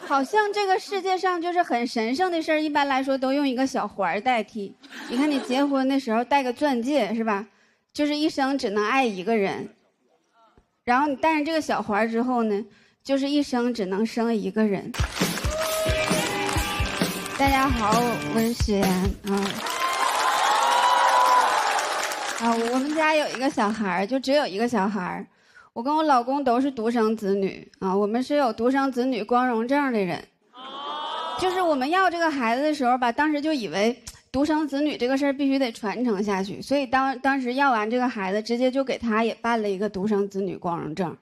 好像这个世界上就是很神圣的事儿，一般来说都用一个小环代替。你看你结婚的时候戴个钻戒是吧？就是一生只能爱一个人。然后你戴上这个小环之后呢，就是一生只能生一个人。大家好，我是石岩我们家有一个小孩，就只有一个小孩。我跟我老公都是独生子女我们是有独生子女光荣证的人。就是我们要这个孩子的时候吧，当时就以为独生子女这个事儿必须得传承下去，所以当时要完这个孩子，直接就给他也办了一个独生子女光荣证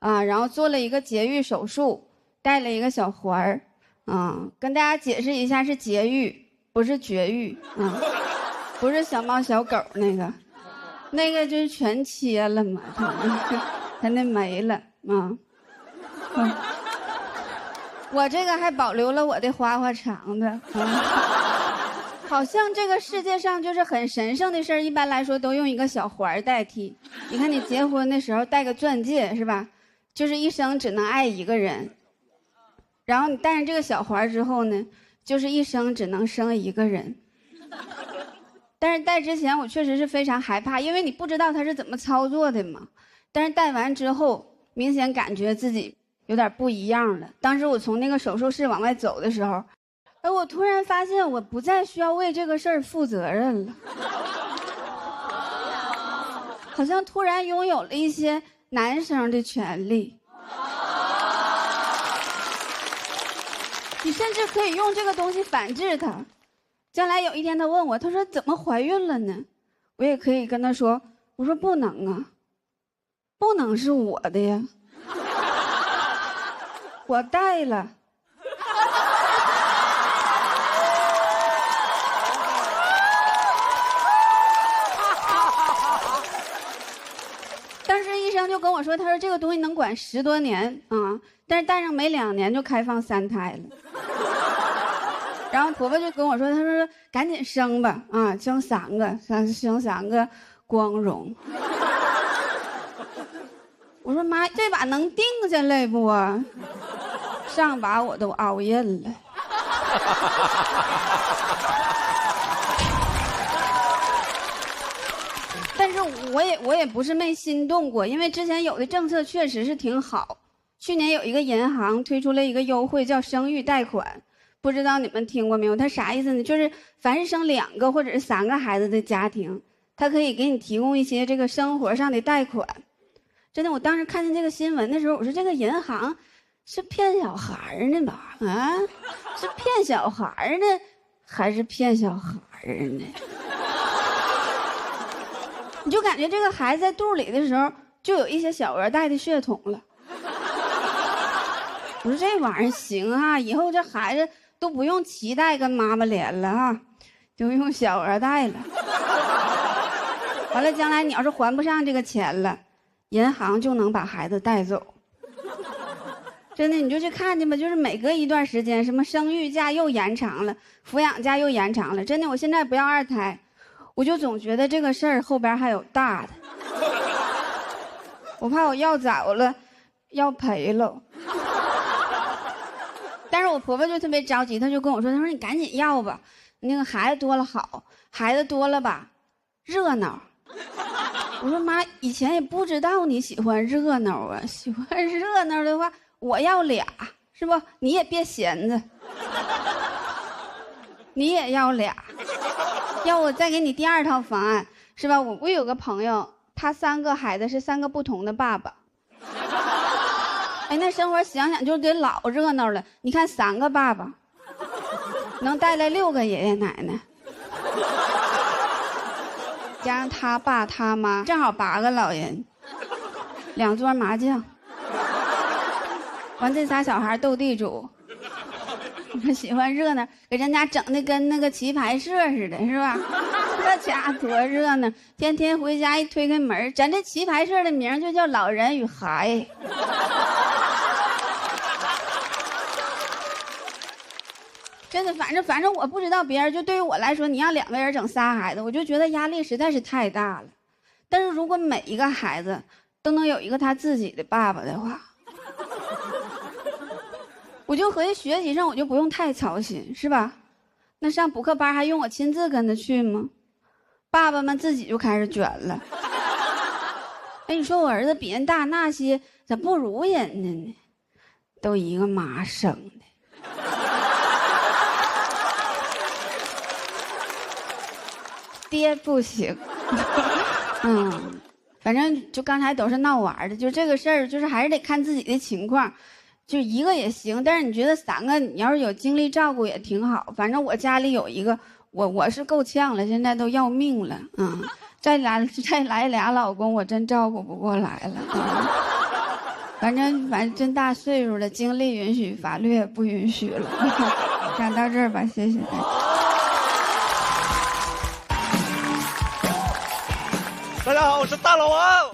然后做了一个节育手术，戴了一个小环儿跟大家解释一下，是节育不是绝育不是小猫小狗那个就是全切了嘛，他那没了我这个还保留了我的花花肠子好像这个世界上就是很神圣的事儿，一般来说都用一个小环代替。你看你结婚的时候戴个钻戒是吧？就是一生只能爱一个人。然后你戴上这个小环之后呢，就是一生只能生一个人。但是戴之前我确实是非常害怕，因为你不知道它是怎么操作的嘛。但是戴完之后，明显感觉自己有点不一样了。当时我从那个手术室往外走的时候，我突然发现我不再需要为这个事儿负责任了，好像突然拥有了一些男生的权利。你甚至可以用这个东西反制他。将来有一天他问我，他说怎么怀孕了呢？我也可以跟他说，我说不能啊，不能是我的呀，我带了。当时医生就跟我说，他说这个东西能管10多年但是戴上没2年就开放3胎了。然后婆婆就跟我说，她说赶紧生吧生3个，生3个光荣。我说妈，这把能定下来不上把我都熬硬了。但是我也不是没心动过，因为之前有的政策确实是挺好。去年有一个银行推出了一个优惠，叫生育贷款，不知道你们听过没有？它啥意思呢？就是凡是生2个或者是3个孩子的家庭，它可以给你提供一些这个生活上的贷款。真的，我当时看见这个新闻的时候，我说这个银行是骗小孩呢吧？是骗小孩呢，还是骗小孩呢？你就感觉这个孩子在肚里的时候，就有一些小额贷的血统了。我说这玩意儿行以后这孩子都不用脐带跟妈妈连了就用小额贷了。完了，将来你要是还不上这个钱了，银行就能把孩子带走。真的，你就去看去吧，就是每隔一段时间，什么生育假又延长了，抚养假又延长了。真的，我现在不要2胎，我就总觉得这个事儿后边还有大的，我怕我要早了，要赔了。但是我婆婆就特别着急，她就跟我说，她说你赶紧要吧，那个孩子多了好，孩子多了吧，热闹。我说妈，以前也不知道你喜欢热闹喜欢热闹的话，我要俩，是不？你也别闲着，你也要俩，要我再给你第2套方案，是吧？我有个朋友，他3个孩子是3个不同的爸爸。那生活想想就得老热闹了。你看3个爸爸，能带来6个爷爷奶奶，加上他爸他妈，正好8个老人，2桌麻将。完这仨小孩斗地主，喜欢热闹，给人家整的跟那个棋牌社似的，是吧？这家多热闹！天天回家一推开门，咱这棋牌社的名就叫老人与孩。真的，反正我不知道别人，就对于我来说，你让2个人整3孩子，我就觉得压力实在是太大了。但是如果每一个孩子都能有一个他自己的爸爸的话，我就合计学习上我就不用太操心，是吧？那上补课班还用我亲自跟着去吗？爸爸们自己就开始卷了。哎，你说我儿子比人大那些，咋不如人家呢？都一个妈生的。爹不行。反正就刚才都是闹玩的，就这个事儿，就是还是得看自己的情况，就一个也行。但是你觉得3个，你要是有精力照顾也挺好。反正我家里有一个，我是够呛了，现在都要命了。再来俩老公，我真照顾不过来了。反正真大岁数了，精力允许，法律也不允许了。讲到这儿吧，谢谢大家。大家好，我是大老王。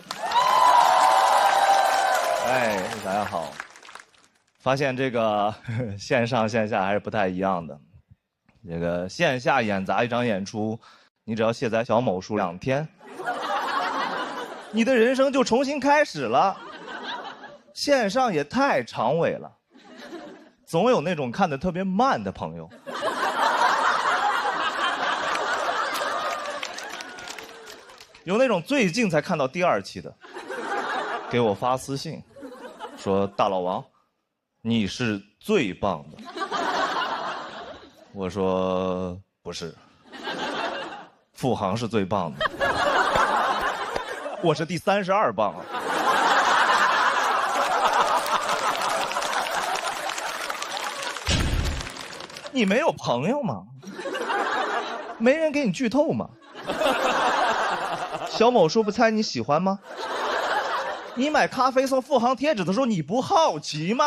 哎，大家好。发现这个线上线下还是不太一样的。这个线下演砸一场演出，你只要卸载小某书2天，你的人生就重新开始了。线上也太长尾了，总有那种看得特别慢的朋友。有那种最近才看到第2期的，给我发私信，说大老王，你是最棒的。我说不是，付航是最棒的，我是第32棒。你没有朋友吗？没人给你剧透吗？小某书不猜你喜欢吗？你买咖啡送付航贴纸的时候，你不好奇吗？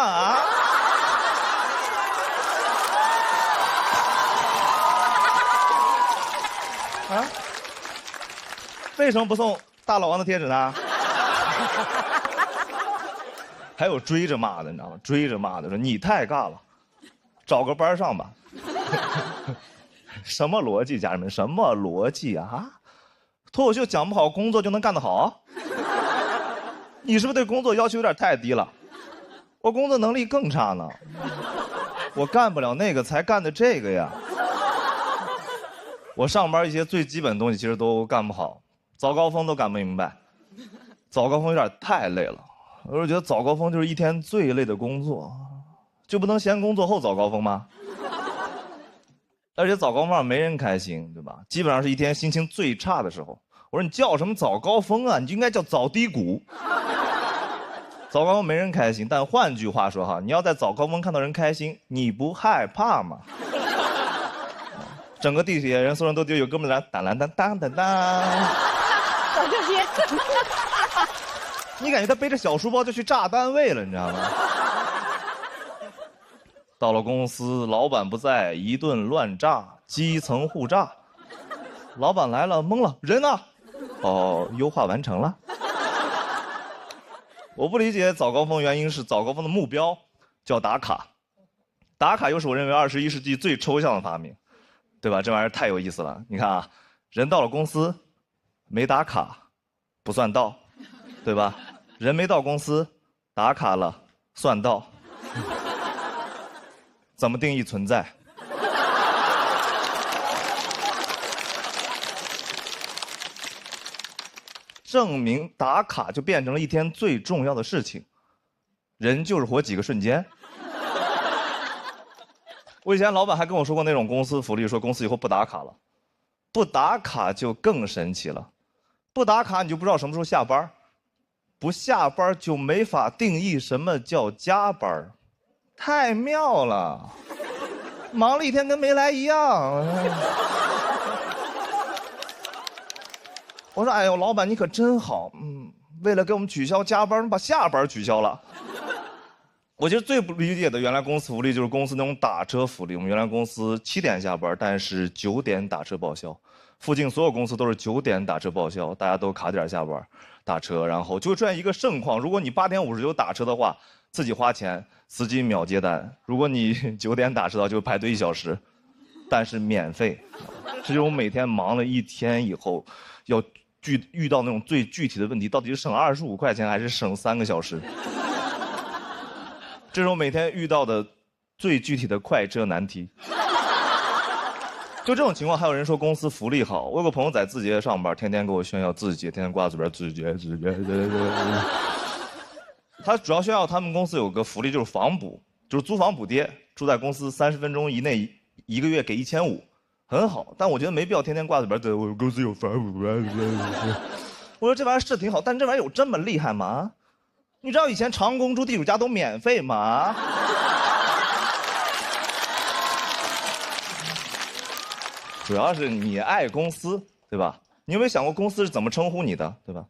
啊？为什么不送大老王的贴纸呢？还有追着骂的，你知道吗？追着骂的说你太尬了，找个班上吧。什么逻辑，家人们？什么逻辑啊？脱口秀讲不好，工作就能干得好？你是不是对工作要求有点太低了？我工作能力更差呢，我干不了那个，才干的这个呀。我上班一些最基本的东西其实都干不好，早高峰都干不明白，早高峰有点太累了。我是觉得早高峰就是一天最累的工作，就不能先工作后早高峰吗？而且早高峰上没人开心，对吧？基本上是一天心情最差的时候。我说你叫什么早高峰啊？你就应该叫早低谷。早高峰没人开心，但换句话说哈，你要在早高峰看到人开心，你不害怕吗？整个地铁人，所有人都觉得有哥们来，当啷当当当当。早就接。你感觉他背着小书包就去炸单位了，你知道吗？到了公司，老板不在，一顿乱炸，基层互炸。老板来了，懵了，人呢？哦，优化完成了。我不理解早高峰，原因是早高峰的目标叫打卡，打卡又是我认为21世纪最抽象的发明，对吧？这玩意儿太有意思了。你看啊，人到了公司没打卡不算到，对吧？人没到公司打卡了算到。怎么定义存在？证明打卡就变成了一天最重要的事情。人就是活几个瞬间。我以前老板还跟我说过那种公司福利，说公司以后不打卡了，不打卡就更神奇了。不打卡你就不知道什么时候下班，不下班就没法定义什么叫加班，太妙了。忙了一天跟没来一样。我说哎呦，老板你可真好，为了给我们取消加班，把下班取消了。我其实最不理解的原来公司福利就是公司那种打车福利。我们原来公司7点下班，但是9点打车报销，附近所有公司都是9点打车报销，大家都卡点下班打车，然后就会出现一个盛况：如果你8点59打车的话，自己花钱，司机秒接单；如果你9点打车的话，就排队1小时，但是免费。这就是我每天忙了一天以后要遇到那种最具体的问题，到底是省25块钱还是省3个小时？这是我每天遇到的最具体的快车难题。就这种情况，还有人说公司福利好。我有个朋友在字节上班，天天给我炫耀字节，天天挂嘴边字节。他主要炫耀他们公司有个福利，就是房补，就是租房补贴，住在公司30分钟以内，1个月给1500，很好。但我觉得没必要天天挂嘴边对我公司有房补。我说这玩意儿是挺好，但这玩意儿有这么厉害吗？你知道以前长工住地主家都免费吗？主要是你爱公司，对吧？你有没有想过公司是怎么称呼你的，对吧？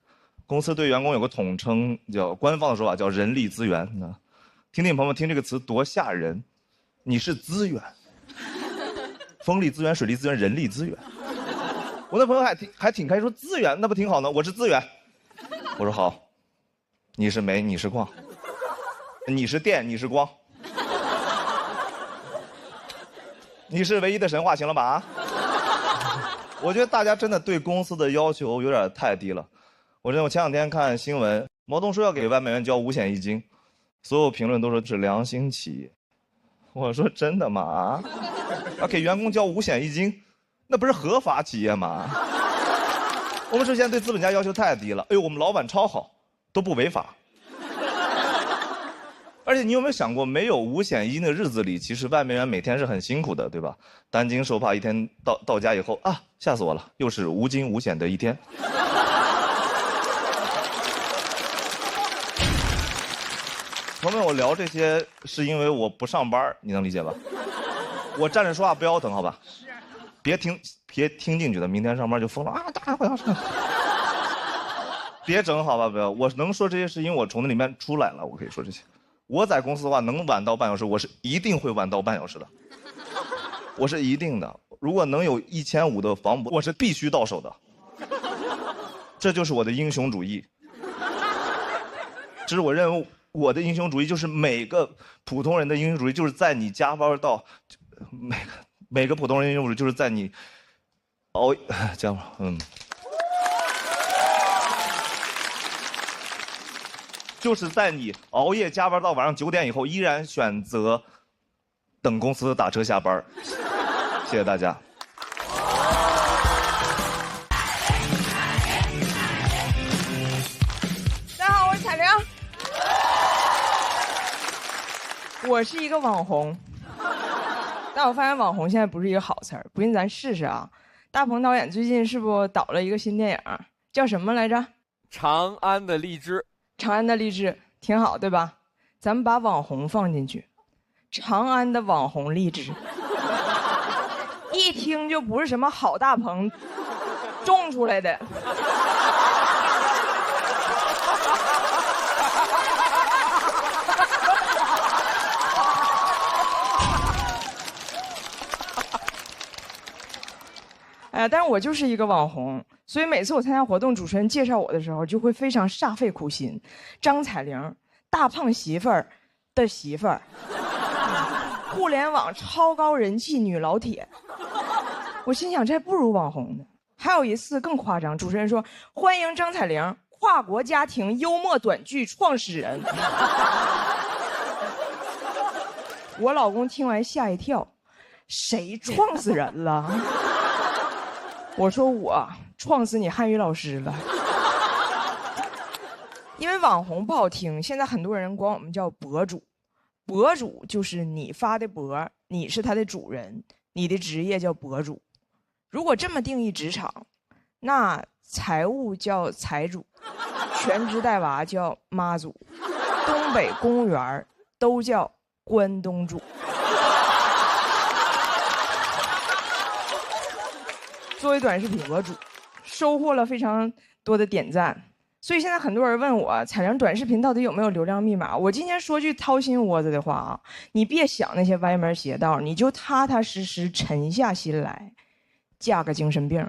公司对员工有个统称，叫官方的说法叫人力资源。听听朋友们听这个词多吓人，你是资源，风力资源、水利资源、人力资源。我那朋友还挺开心说资源那不挺好呢？我是资源。我说好，你是煤，你是矿，你是电，你是光，你是唯一的神话，行了吧？啊？我觉得大家真的对公司的要求有点太低了。我前两天看新闻，毛泽东说要给外卖员交5险1金，所有评论都说是良心企业。我说真的吗？啊，要给员工交5险1金，那不是合法企业吗？我们之前对资本家要求太低了。哎呦，我们老板超好，都不违法。而且你有没有想过，没有5险1金的日子里，其实外卖员每天是很辛苦的，对吧？担惊受怕，一天到家以后啊，吓死我了，又是无惊无险的一天。朋友们，我聊这些是因为我不上班，你能理解吧？我站着说话不腰疼，好吧？是。别听进去的，明天上班就疯了啊！大家不要上。别整好吧，不要。我能说这些是因为我从那里面出来了，我可以说这些。我在公司的话，能晚到半小时，我是一定会晚到半小时的，我是一定的。如果能有1500的房补，我是必须到手的。这就是我的英雄主义。这是我认为我的英雄主义，就是每个普通人的英雄主义，就是在你加班到每个普通人英雄主义，就是在你加班，就是在你熬夜加班到晚上9点以后，依然选择等公司打车下班。谢谢大家。大家好，我是彩玲。我是一个网红，但我发现网红现在不是一个好词儿，不信咱试试啊。大鹏导演最近是不导了一个新电影，叫什么来着？长安的荔枝。长安的荔枝挺好，对吧？咱们把网红放进去，长安的网红荔枝，一听就不是什么好大棚种出来的。但是我就是一个网红，所以每次我参加活动，主持人介绍我的时候，就会非常煞费苦心。张彩玲，大胖媳妇儿的媳妇儿，互联网超高人气女老铁。我心想，这还不如网红呢。还有一次更夸张，主持人说：“欢迎张彩玲，跨国家庭幽默短剧创始人。”我老公听完吓一跳，谁撞死人了？我说我撞死你汉语老师了。因为网红不好听，现在很多人管我们叫博主。博主就是你发的博，你是他的主人，你的职业叫博主。如果这么定义职场，那财务叫财主，全职带娃叫妈祖，东北公务员都叫关东煮。作为短视频博主，收获了非常多的点赞，所以现在很多人问我，彩玲短视频到底有没有流量密码？我今天说句掏心窝子的话啊，你别想那些歪门邪道，你就踏踏实实沉下心来，嫁个精神病。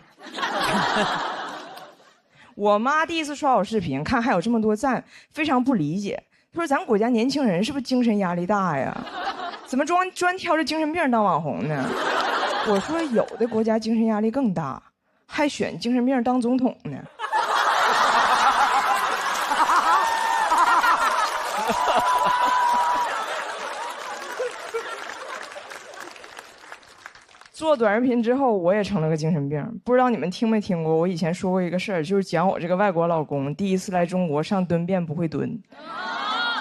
我妈第一次刷我视频，看还有这么多赞，非常不理解，她说咱国家年轻人是不是精神压力大呀？怎么专挑着精神病当网红呢？我说有的国家精神压力更大，还选精神病当总统呢。做短视频之后，我也成了个精神病。不知道你们听没听过？我以前说过一个事儿，就是讲我这个外国老公第一次来中国上蹲便不会蹲，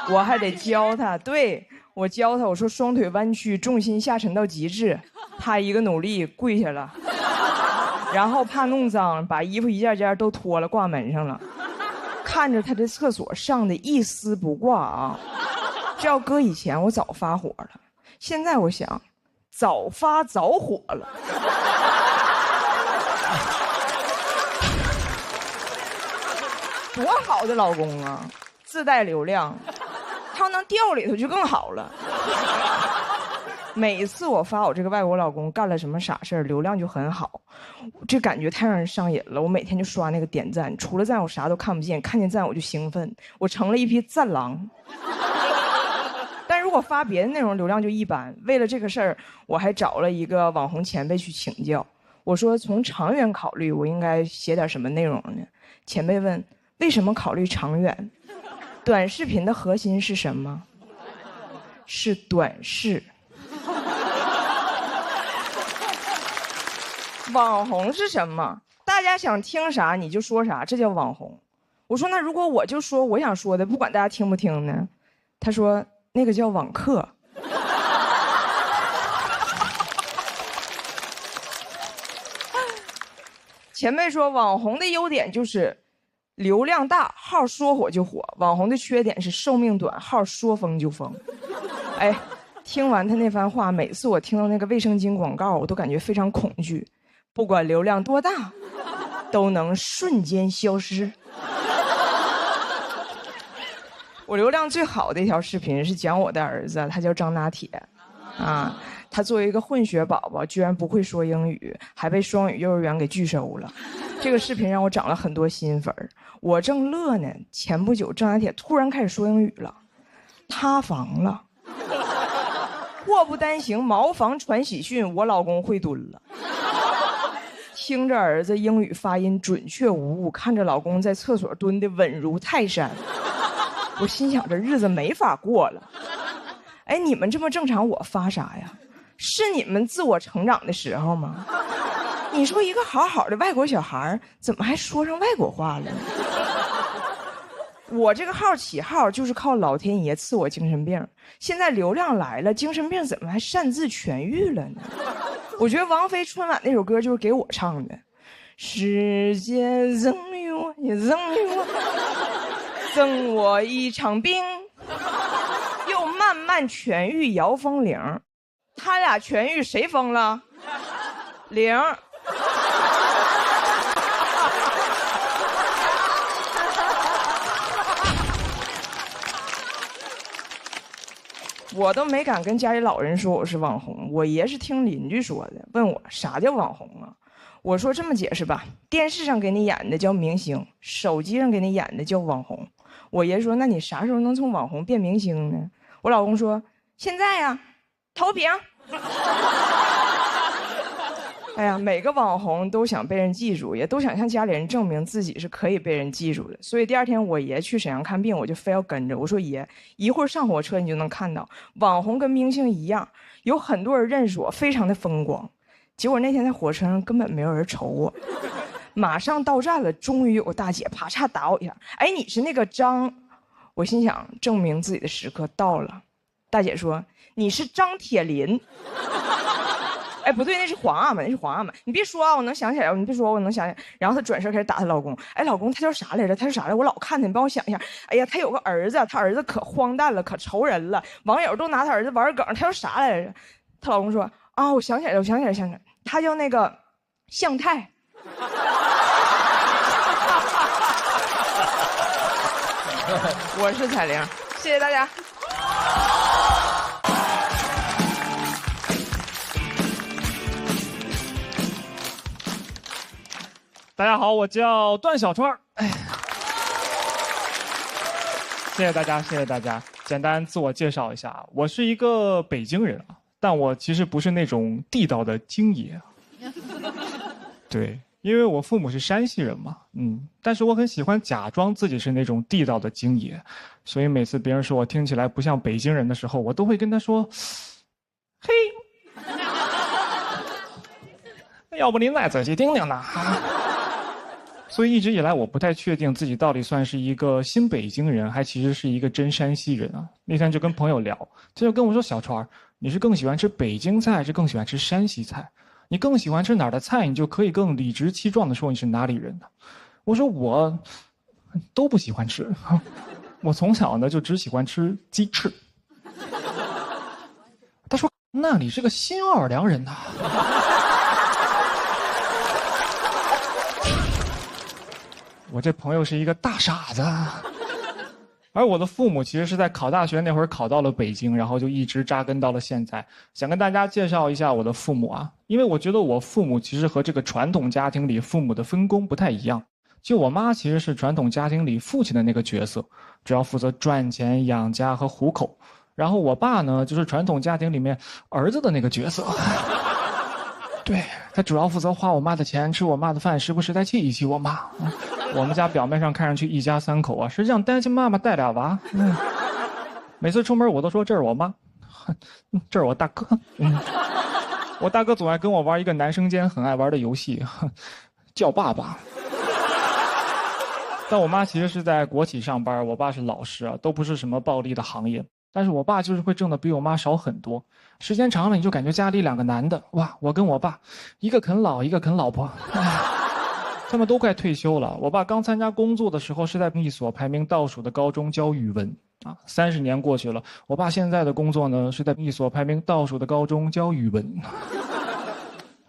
我还得教他。对，我教他，我说双腿弯曲，重心下沉到极致，他一个努力跪下了，然后怕弄脏，把衣服一件件都脱了挂门上了。看着他这厕所上的一丝不挂啊，这要搁以前我早发火了，现在我想。早发早火了，多好的老公啊！自带流量，他要能掉里头就更好了。每次我发我这个外国老公干了什么傻事儿，流量就很好，这感觉太让人上瘾了。我每天就刷那个点赞，除了赞我啥都看不见，看见赞我就兴奋，我成了一匹赞狼。但如果发别的内容，流量就一般。为了这个事儿，我还找了一个网红前辈去请教。我说，从长远考虑，我应该写点什么内容呢？前辈问，为什么考虑长远？短视频的核心是什么？是短视。网红是什么？大家想听啥你就说啥，这叫网红。我说，那如果我就说我想说的，不管大家听不听呢？他说。那个叫网课。前辈说网红的优点就是流量大，号说火就火；网红的缺点是寿命短，号说封就封。哎，听完他那番话，每次我听到那个卫生巾广告，我都感觉非常恐惧。不管流量多大，都能瞬间消失。我流量最好的一条视频是讲我的儿子，他叫张拿铁，啊，他作为一个混血宝宝，居然不会说英语，还被双语幼儿园给拒收了。这个视频让我涨了很多新粉儿，我正乐呢，前不久张拿铁突然开始说英语了，塌房了，祸不单行，茅房传喜讯，我老公会蹲了。听着儿子英语发音准确无误，看着老公在厕所蹲得稳如泰山。我心想这日子没法过了。哎，你们这么正常，我发啥呀？是你们自我成长的时候吗？你说一个好好的外国小孩怎么还说上外国话了呢？我这个号起号就是靠老天爷赐我精神病，现在流量来了，精神病怎么还擅自痊愈了呢？我觉得王菲春晚那首歌就是给我唱的，世界赠予我也赠予我，赠我一场病，又慢慢痊愈姚风铃，他俩痊愈谁疯了？铃。我都没敢跟家里老人说我是网红，我爷是听邻居说的，问我啥叫网红啊？我说这么解释吧，电视上给你演的叫明星，手机上给你演的叫网红。我爷说，那你啥时候能从网红变明星呢？我老公说，现在呀，投屏。哎呀，每个网红都想被人记住，也都想向家里人证明自己是可以被人记住的。所以第二天我爷去沈阳看病，我就非要跟着。我说爷，一会儿上火车你就能看到，网红跟明星一样，有很多人认识我，非常的风光。结果那天在火车上根本没有人瞅我，马上到站了，终于有个大姐啪嚓打我一下，哎，你是那个张？我心想，证明自己的时刻到了。大姐说，你是张铁林。哎，不对，那是皇阿玛，那是皇阿玛。你别说啊，我能想起来，你别说，我能想起来。然后她转身开始打她老公。哎，老公，他叫啥来着？他叫啥来着？我老看他，你帮我想一下。哎呀，他有个儿子，他儿子可荒诞了，可愁人了。网友都拿他儿子玩梗，他叫啥来着？她老公说啊，我想起来了，想起来，他叫那个向太。我是彩玲，谢谢大家。大家好，我叫段小川。哎，谢谢大家，谢谢大家。简单自我介绍一下，我是一个北京人啊，但我其实不是那种地道的京爷。对，因为我父母是山西人嘛，但是我很喜欢假装自己是那种地道的京爷，所以每次别人说我听起来不像北京人的时候，我都会跟他说，嘿。要不您再仔细听听呢？所以一直以来，我不太确定自己到底算是一个新北京人，还其实是一个真山西人啊。那天就跟朋友聊，他就跟我说：“小川，你是更喜欢吃北京菜，还是更喜欢吃山西菜？你更喜欢吃哪儿的菜，你就可以更理直气壮地说你是哪里人的。”我说：“我都不喜欢吃，我从小呢就只喜欢吃鸡翅。”他说：“那你是个新奥尔良人呐。”我这朋友是一个大傻子，而我的父母其实是在考大学那会儿考到了北京，然后就一直扎根到了现在。想跟大家介绍一下我的父母啊，因为我觉得我父母其实和这个传统家庭里父母的分工不太一样。就我妈其实是传统家庭里父亲的那个角色，主要负责赚钱养家和糊口，然后我爸呢就是传统家庭里面儿子的那个角色。对，他主要负责花我妈的钱，吃我妈的饭，时不时再气一气我妈。我们家表面上看上去一家三口啊，实际上担心妈妈带俩娃。每次出门我都说这是我妈，这是我大哥。我大哥总爱跟我玩一个男生间很爱玩的游戏，叫爸爸。但我妈其实是在国企上班，我爸是老师啊，都不是什么暴利的行业。但是我爸就是会挣的比我妈少很多，时间长了你就感觉家里两个男的，哇，我跟我爸一个啃老一个啃老婆，他们都快退休了。我爸刚参加工作的时候是在一所排名倒数的高中教语文啊，30年过去了，我爸现在的工作呢是在一所排名倒数的高中教语文。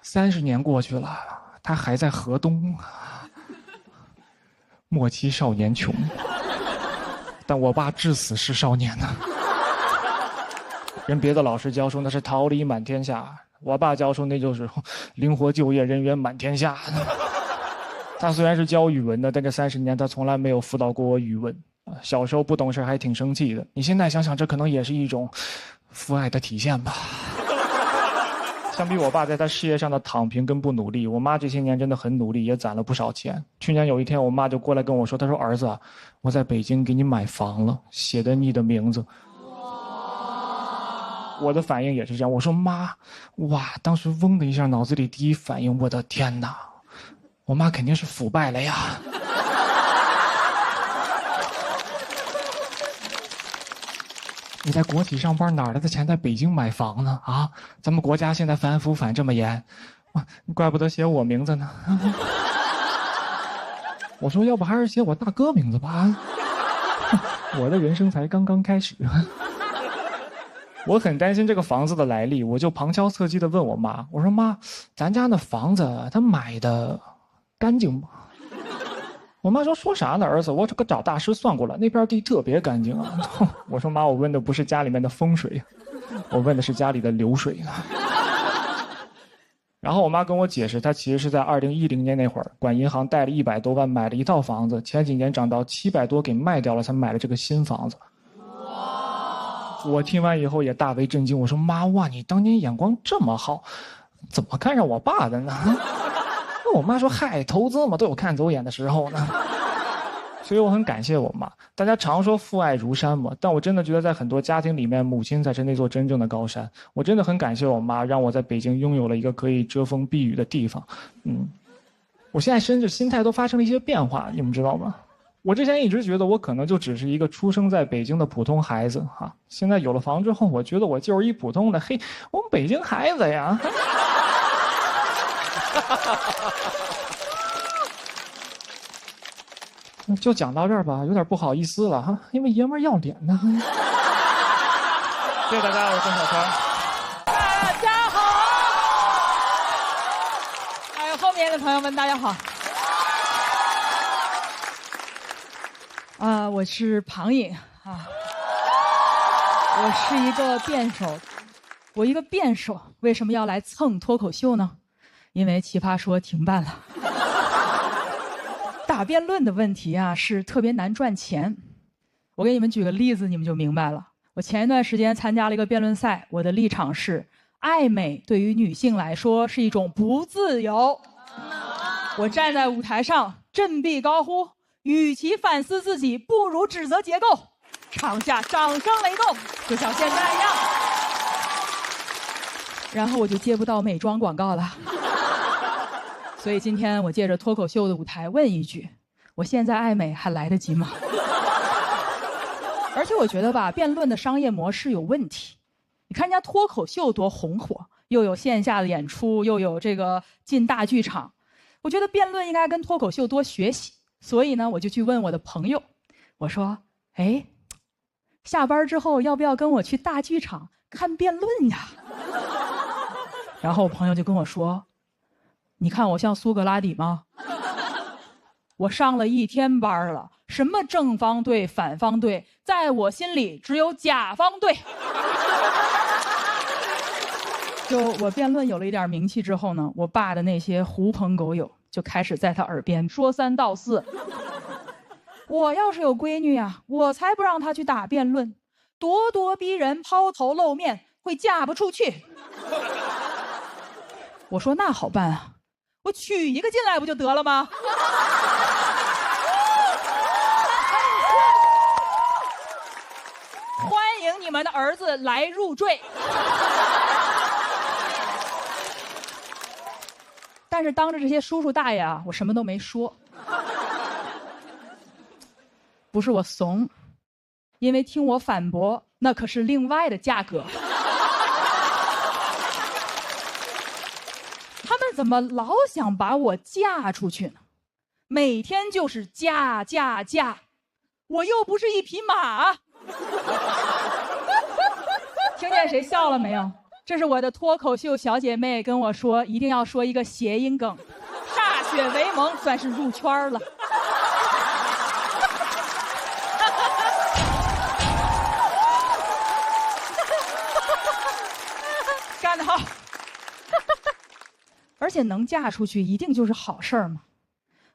30年过去了，他还在河东，莫欺少年穷。但我爸至死是少年呢。人别的老师教书那是桃李满天下，我爸教书那就是灵活就业，人员满天下。他虽然是教语文的，但这30年他从来没有辅导过我语文。小时候不懂事还挺生气的，你现在想想，这可能也是一种父爱的体现吧。相比我爸在他事业上的躺平跟不努力，我妈这些年真的很努力，也攒了不少钱。去年有一天，我妈就过来跟我说，她说：“儿子，我在北京给你买房了，写的你的名字。”我的反应也是这样，我说：“妈，哇！”当时嗡的一下，脑子里第一反应，我的天哪，我妈肯定是腐败了呀。你在国企上班，哪来的钱在北京买房呢？啊，咱们国家现在反腐反这么严，哇，怪不得写我名字呢。我说，要不还是写我大哥名字吧？我的人生才刚刚开始。我很担心这个房子的来历，我就旁敲侧击地问我妈，我说：“妈，咱家那房子他买的干净吗？”我妈说：“说啥呢，儿子？我这个找大师算过了，那片地特别干净啊。”我说：“妈，我问的不是家里面的风水，我问的是家里的流水啊。”然后我妈跟我解释，她其实是在2010年那会儿，管银行贷了100多万买了一套房子，前几年涨到700多给卖掉了，才买了这个新房子。我听完以后也大为震惊，我说：“妈，哇，你当年眼光这么好，怎么看上我爸的呢？”我妈说：“嗨，投资嘛，都有看走眼的时候呢。”所以我很感谢我妈。大家常说父爱如山嘛，但我真的觉得在很多家庭里面，母亲才是那座真正的高山。我真的很感谢我妈，让我在北京拥有了一个可以遮风避雨的地方。我现在甚至心态都发生了一些变化，你们知道吗？我之前一直觉得我可能就只是一个出生在北京的普通孩子哈，现在有了房之后，我觉得我就是一普通的我们北京孩子呀。就讲到这儿吧，有点不好意思了哈，因为爷们儿要脸呢。谢谢大家，我是郑小川。大家好，还有后面的朋友们，大家好。我是庞颖啊，我是一个辩手。我一个辩手为什么要来蹭脱口秀呢？因为奇葩说停办了。打辩论的问题啊，是特别难赚钱。我给你们举个例子，你们就明白了。我前一段时间参加了一个辩论赛，我的立场是：爱美对于女性来说是一种不自由。我站在舞台上振臂高呼，与其反思自己，不如指责结构。场下掌声雷动，就像现在一样。然后我就接不到美妆广告了。所以今天我借着脱口秀的舞台问一句：我现在爱美还来得及吗？而且我觉得吧，辩论的商业模式有问题。你看人家脱口秀多红火，又有线下的演出，又有这个进大剧场。我觉得辩论应该跟脱口秀多学习。所以呢，我就去问我的朋友，我说：哎，下班之后要不要跟我去大剧场看辩论呀？然后我朋友就跟我说：你看我像苏格拉底吗？我上了1天班了，什么正方对反方对，在我心里只有甲方对。就我辩论有了一点名气之后呢，我爸的那些狐朋狗友就开始在他耳边说3道4。我要是有闺女呀，我才不让她去打辩论，咄咄逼人，抛头露面，会嫁不出去。我说那好办啊，我娶一个进来不就得了吗？欢迎你们的儿子来入赘。但是当着这些叔叔大爷啊，我什么都没说。不是我怂，因为听我反驳，那可是另外的价格。他们怎么老想把我嫁出去呢？每天就是嫁嫁嫁，我又不是一匹马。听见谁笑了没有？这是我的脱口秀小姐妹跟我说，一定要说一个谐音梗，歃血为盟，算是入圈了。干得好。而且能嫁出去一定就是好事儿吗？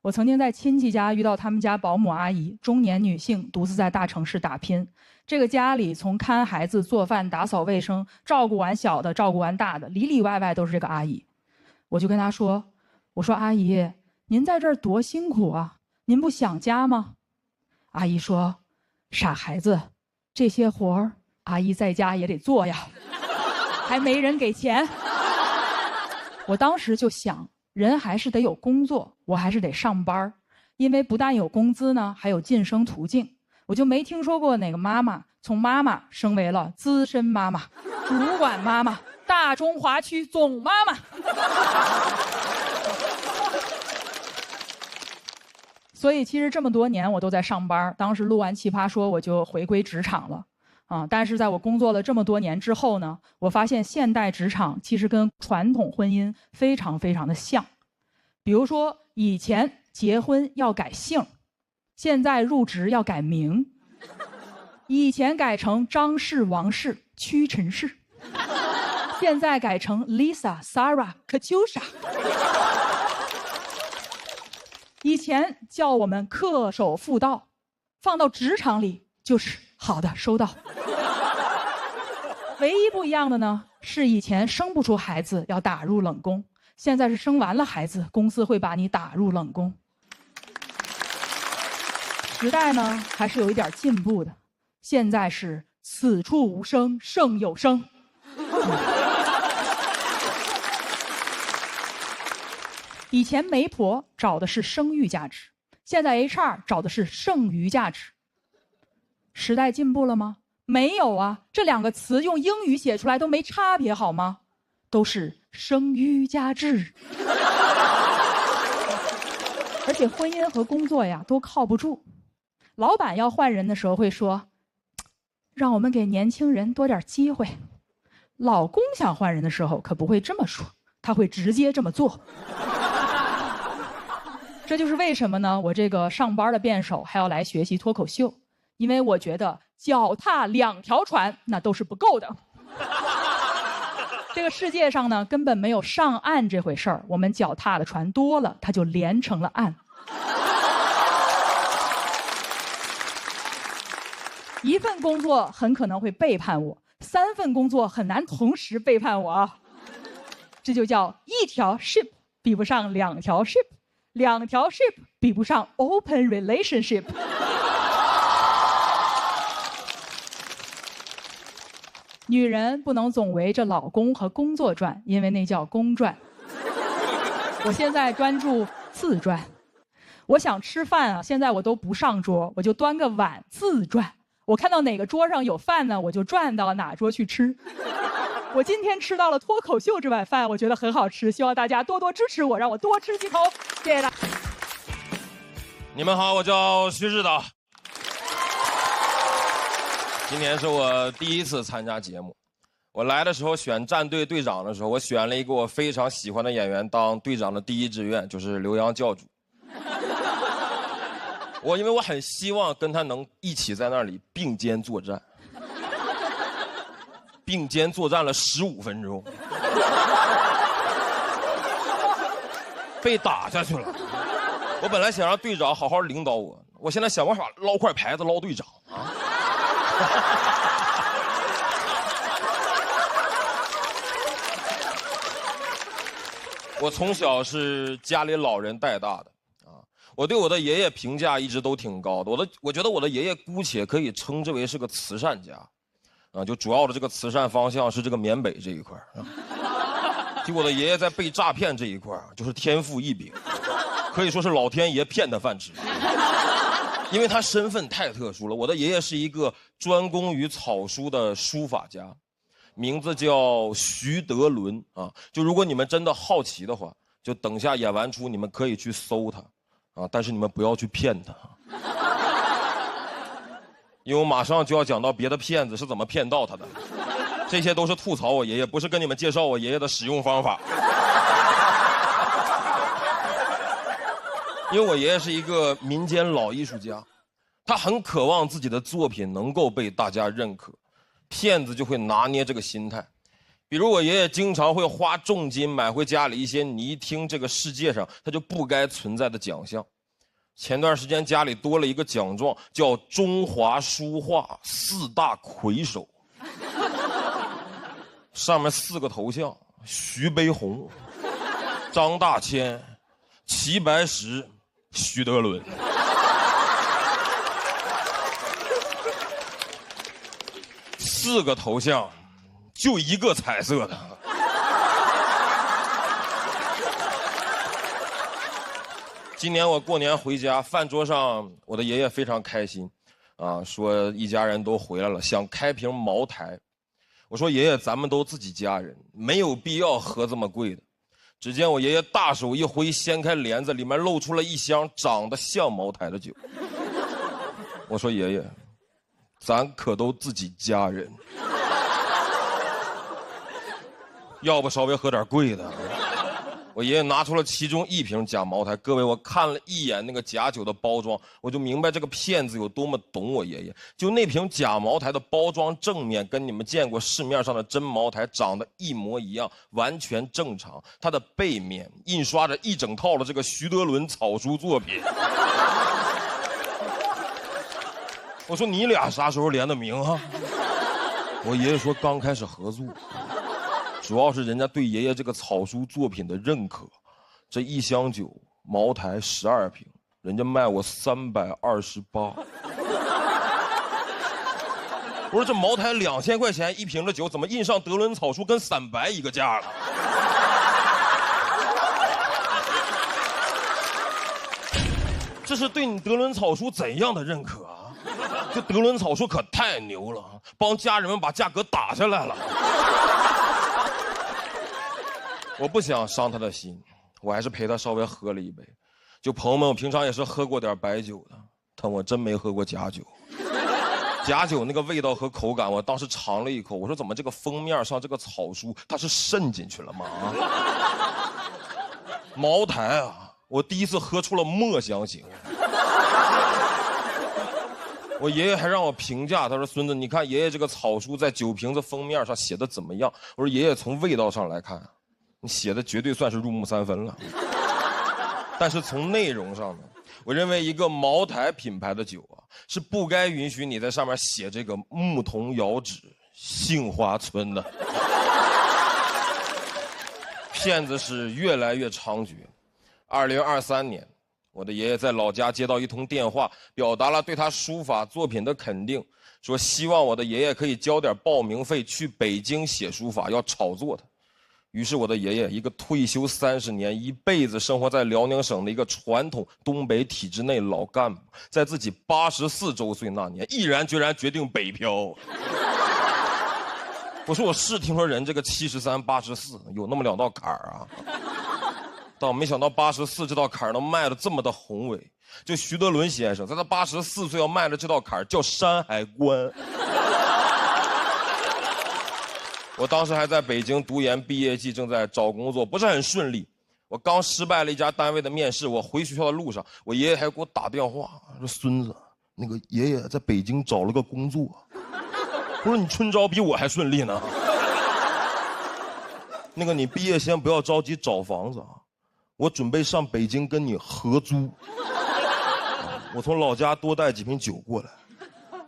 我曾经在亲戚家遇到他们家保姆阿姨，中年女性，独自在大城市打拼。这个家里从看孩子、做饭、打扫卫生，照顾完小的，照顾完大的，里里外外都是这个阿姨。我就跟她说：“我说阿姨，您在这儿多辛苦啊，您不想家吗？”阿姨说：“傻孩子，这些活儿阿姨在家也得做呀，还没人给钱。”我当时就想，人还是得有工作，我还是得上班，因为不但有工资呢，还有晋升途径。我就没听说过哪个妈妈从妈妈升为了资深妈妈、主管妈妈、大中华区总妈妈。所以其实这么多年我都在上班，当时录完《奇葩说》我就回归职场了。但是在我工作了这么多年之后呢，我发现现代职场其实跟传统婚姻非常非常的像。比如说以前结婚要改姓，现在入职要改名。以前改成张氏、王氏、屈臣氏，现在改成 Lisa、Sarah、Katusha。以前叫我们恪守妇道，放到职场里就是好的，收到。唯一不一样的呢，是以前生不出孩子要打入冷宫，现在是生完了孩子，公司会把你打入冷宫。时代呢，还是有一点进步的，现在是此处无声胜有声。以前媒婆找的是生育价值，现在 HR 找的是剩余价值。时代进步了吗？没有啊，这两个词用英语写出来都没差别好吗？都是生育价值。而且婚姻和工作呀都靠不住，老板要换人的时候会说，让我们给年轻人多点机会。老公想换人的时候可不会这么说，他会直接这么做。这就是为什么呢，我这个上班的辩手还要来学习脱口秀，因为我觉得脚踏2条船那都是不够的。这个世界上呢根本没有上岸这回事儿，我们脚踏的船多了，它就连成了岸。1份工作很可能会背叛我，3份工作很难同时背叛我啊。这就叫1条 ship 比不上2条 ship，2条 ship 比不上 open relationship。女人不能总围着老公和工作转，因为那叫公转。我现在专注自转。我想吃饭啊，现在我都不上桌，我就端个碗自转。我看到哪个桌上有饭呢，我就转到哪桌去吃。我今天吃到了脱口秀这碗饭，我觉得很好吃，希望大家多多支持我，让我多吃几口。谢谢大家。你们好，我叫徐指导。今年是我第一次参加节目。我来的时候选战队队长的时候，我选了一个我非常喜欢的演员当队长的第一志愿，就是刘洋教主。因为我很希望跟他能一起在那里并肩作战，并肩作战了15分钟，被打下去了。我本来想让队长好好领导我，我现在想办法捞块牌子捞队长啊。我从小是家里老人带大的啊，我对我的爷爷评价一直都挺高的。我觉得我的爷爷姑且可以称之为是个慈善家，啊，就主要的这个慈善方向是这个缅北这一块啊。就我的爷爷在被诈骗这一块就是天赋异禀，可以说是老天爷骗他饭吃。因为他身份太特殊了，我的爷爷是一个专攻于草书的书法家，名字叫徐德伦啊。就如果你们真的好奇的话，就等下演完出你们可以去搜他啊，但是你们不要去骗他，因为我马上就要讲到别的骗子是怎么骗到他的。这些都是吐槽我爷爷，不是跟你们介绍我爷爷的使用方法。因为我爷爷是一个民间老艺术家，他很渴望自己的作品能够被大家认可，骗子就会拿捏这个心态。比如我爷爷经常会花重金买回家里一些你一听这个世界上他就不该存在的奖项。前段时间家里多了一个奖状，叫中华书画4大魁首，上面4个头像：徐悲鸿、张大千、齐白石、徐德伦。4个头像，就1个彩色的。今年我过年回家，饭桌上我的爷爷非常开心，啊，说一家人都回来了，想开瓶茅台。我说爷爷，咱们都自己家人，没有必要喝这么贵的。只见我爷爷大手一挥，掀开帘子，里面露出了一箱长得像茅台的酒。我说爷爷，咱可都自己家人，要不稍微喝点贵的。我爷爷拿出了其中1瓶假茅台，各位，我看了一眼那个假酒的包装，我就明白这个骗子有多么懂我爷爷。就那瓶假茅台的包装正面跟你们见过市面上的真茅台长得一模一样，完全正常。它的背面印刷着一整套的这个徐德伦草书作品。我说你俩啥时候联的名啊？我爷爷说刚开始合作。主要是人家对爷爷这个草书作品的认可，这一箱酒茅台12瓶，人家卖我328。不是这茅台2000块钱1瓶的酒，怎么印上德伦草书跟散白一个价了？这是对你德伦草书怎样的认可啊？这德伦草书可太牛了，帮家人们把价格打下来了。我不想伤他的心，我还是陪他稍微喝了一杯。就朋友们，我平常也是喝过点白酒的，但我真没喝过假酒。假酒那个味道和口感，我当时尝了一口，我说怎么这个封面上这个草书它是渗进去了吗？茅台啊，我第一次喝出了墨香型。我爷爷还让我评价，他说孙子，你看爷爷这个草书在酒瓶子封面上写的怎么样？我说爷爷，从味道上来看，你写的绝对算是入木3分了。但是从内容上呢，我认为一个茅台品牌的酒啊，是不该允许你在上面写这个牧童遥指杏花村的。骗子是越来越猖獗。2023年，我的爷爷在老家接到一通电话，表达了对他书法作品的肯定，说希望我的爷爷可以交点报名费去北京写书法，要炒作他。于是我的爷爷，一个退休30年、一辈子生活在辽宁省的一个传统东北体制内老干部，在自己84周岁那年，毅然决然决定北漂。我说我是听说人这个73、84有那么2道坎儿啊，但我没想到84这道坎儿能迈得这么的宏伟。就徐德伦先生在他84岁要迈的这道坎儿叫山海关。我当时还在北京读研，毕业季正在找工作，不是很顺利。我刚失败了一家单位的面试，我回学校的路上，我爷爷还给我打电话说：“孙子，那个爷爷在北京找了个工作。”我说：“你春招比我还顺利呢。”那个你毕业先不要着急找房子啊，我准备上北京跟你合租。我从老家多带几瓶酒过来，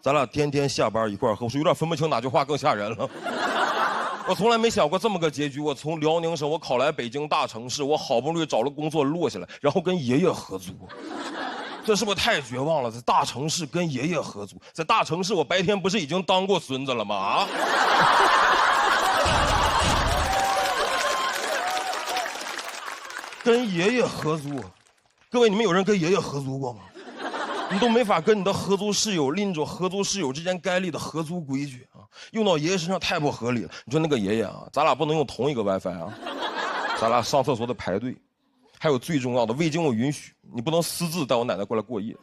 咱俩天天下班一块喝。我说有点分不清哪句话更吓人了。我从来没想过这么个结局。我从辽宁省我考来北京大城市，我好不容易找了工作落下来，然后跟爷爷合租。这是不是太绝望了？在大城市跟爷爷合租，在大城市我白天不是已经当过孙子了吗？啊！跟爷爷合租，各位你们有人跟爷爷合租过吗？你都没法跟你的合租室友拎着合租室友之间该立的合租规矩啊，用到爷爷身上太不合理了。你说那个爷爷啊，咱俩不能用同一个 WiFi 啊，咱俩上厕所得排队，还有最重要的，未经我允许，你不能私自带我奶奶过来过夜。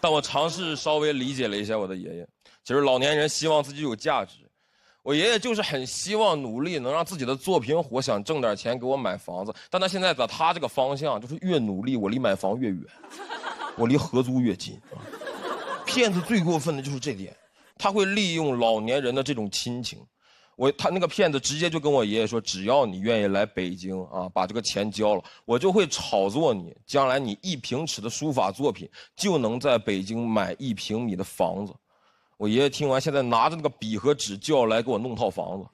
但我尝试稍微理解了一下我的爷爷，其实老年人希望自己有价值。我爷爷就是很希望努力能让自己的作品火，想挣点钱给我买房子。但他现在在他这个方向，就是越努力我离买房越远，我离合租越近。骗子最过分的就是这点，他会利用老年人的这种亲情。他那个骗子直接就跟我爷爷说，只要你愿意来北京啊，把这个钱交了，我就会炒作你，将来你1平尺的书法作品就能在北京买1平米的房子。我爷爷听完，现在拿着那个笔和纸就要来给我弄套房子，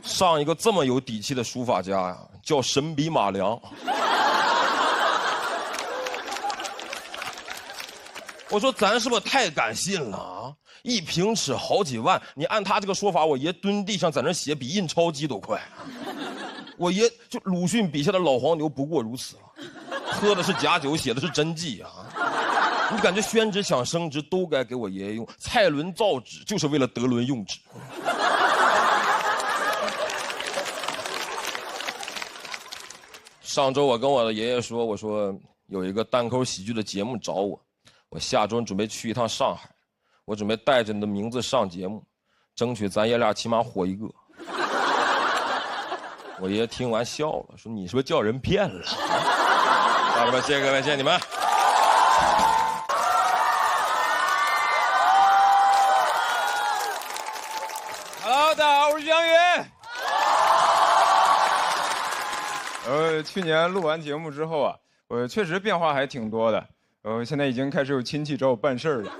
上一个这么有底气的书法家呀，叫神笔马良。我说咱是不是太敢信了啊？1平尺好几万，你按他这个说法，我爷蹲地上在那写比印钞机都快。我爷就鲁迅笔下的老黄牛不过如此了，喝的是假酒，写的是真迹啊。你感觉宣纸想升值都该给我爷爷用，蔡伦造纸就是为了德伦用纸。上周我跟我的爷爷说，我说有一个单口喜剧的节目找我，我下周准备去一趟上海，我准备带着你的名字上节目，争取咱爷俩起码火一个。我爷爷听完笑了，说你是不是叫人骗了？好了吧，谢谢各位，谢谢你们。Hello， 大家好，我是杨宇。去年录完节目之后啊，我确实变化还挺多的。现在已经开始有亲戚找我办事儿了。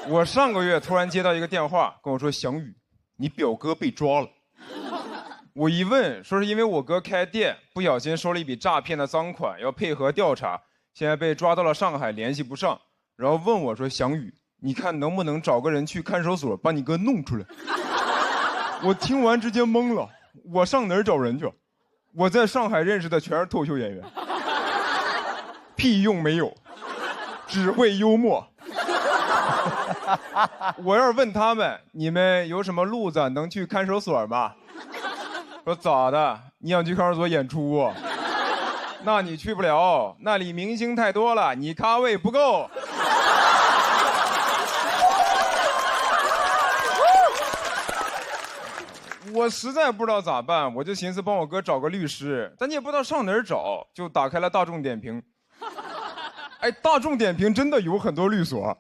我上个月突然接到一个电话，跟我说：“翔宇，你表哥被抓了。”我一问，说是因为我哥开店不小心收了一笔诈骗的赃款，要配合调查，现在被抓到了上海，联系不上。然后问我说：“翔宇，你看能不能找个人去看守所把你哥弄出来？”我听完直接懵了，我上哪儿找人去？我在上海认识的全是脱口秀演员，屁用没有，只会幽默。我要是问他们，你们有什么路子能去看守所吗？说咋的？你想去看守所演出啊？那你去不了，那里明星太多了，你咖位不够。我实在不知道咋办，我就寻思帮我哥找个律师，但你也不知道上哪儿找，就打开了大众点评。哎，大众点评真的有很多律所，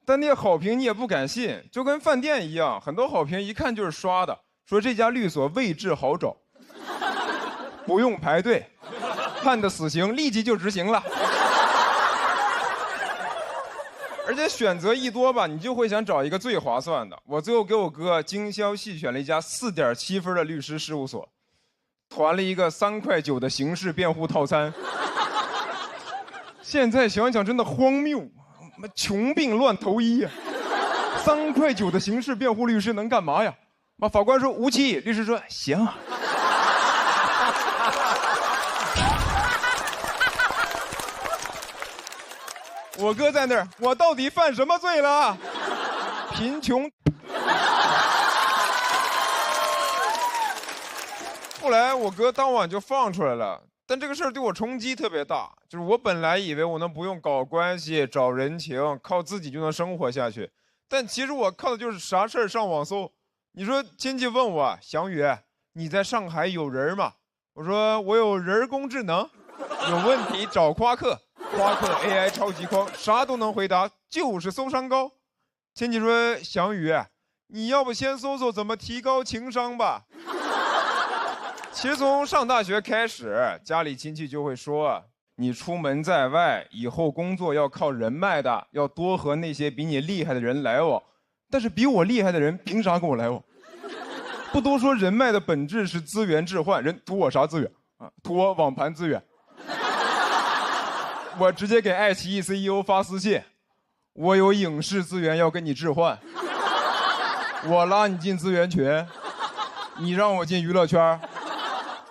但那些好评你也不敢信，就跟饭店一样，很多好评一看就是刷的，说这家律所位置好找，不用排队，判的死刑立即就执行了。而且选择一多吧，你就会想找一个最划算的。我最后给我哥精挑细选了一家4.7分的律师事务所，团了一个3.9块的刑事辩护套餐。现在想想真的荒谬，穷病乱投医呀3块9的刑事辩护律师能干嘛呀？法官说无期，律师说行。我哥在那儿，我到底犯什么罪了？贫穷。后来我哥当晚就放出来了，但这个事儿对我冲击特别大。就是我本来以为我能不用搞关系、找人情，靠自己就能生活下去，但其实我靠的就是啥事儿上网搜。你说亲戚问我翔宇，你在上海有人吗？我说我有人工智能，有问题找夸克。夸克 AI 超级框，啥都能回答，就是搜商高。亲戚说翔宇，你要不先搜搜怎么提高情商吧？其实从上大学开始，家里亲戚就会说，你出门在外，以后工作要靠人脉的，要多和那些比你厉害的人来往。但是比我厉害的人凭啥跟我来往？不都说人脉的本质是资源置换，人图我啥资源啊？图我网盘资源。我直接给爱奇艺 CEO 发私信，我有影视资源要跟你置换，我拉你进资源群，你让我进娱乐圈，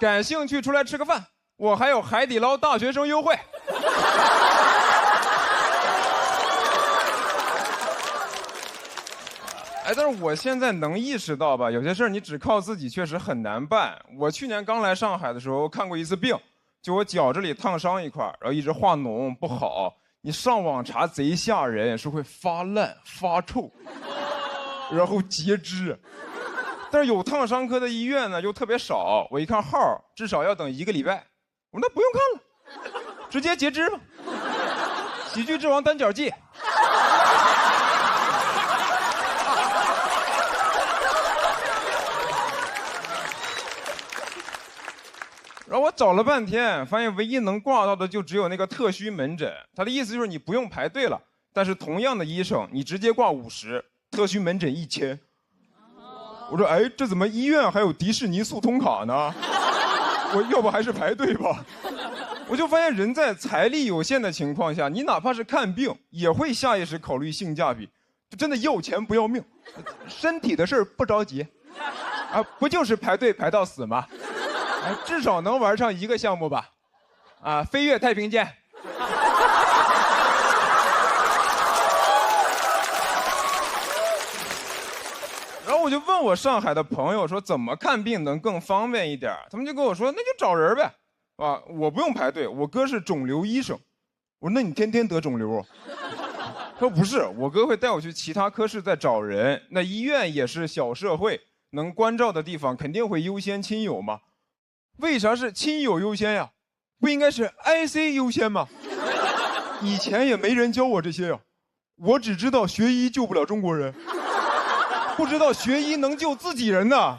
感兴趣出来吃个饭，我还有海底捞大学生优惠。但是我现在能意识到吧，有些事儿你只靠自己确实很难办。我去年刚来上海的时候看过一次病。就我脚这里烫伤一块，然后一直化脓不好，你上网查贼吓人，是会发烂发臭，然后截肢。但是有烫伤科的医院呢又特别少，我一看号至少要等1个礼拜，我说那不用看了，直接截肢吧。喜剧之王单脚记。然后我找了半天，发现唯一能挂到的就只有那个特需门诊。他的意思就是你不用排队了，但是同样的医生，你直接挂50，特需门诊1000。我说，哎，这怎么医院还有迪士尼速通卡呢？我要不还是排队吧。我就发现人在财力有限的情况下，你哪怕是看病，也会下意识考虑性价比，就真的要钱不要命。身体的事儿不着急，啊，不就是排队排到死吗？至少能玩上1个项目吧，啊，飞越太平间。然后我就问我上海的朋友说，怎么看病能更方便一点？他们就跟我说，那就找人呗，啊，我不用排队，我哥是肿瘤医生。我说，那你天天得肿瘤？他说不是，我哥会带我去其他科室再找人。那医院也是小社会，能关照的地方肯定会优先亲友嘛。为啥是亲友优先呀？不应该是 IC 优先吗？以前也没人教我这些呀，我只知道学医救不了中国人，不知道学医能救自己人呢。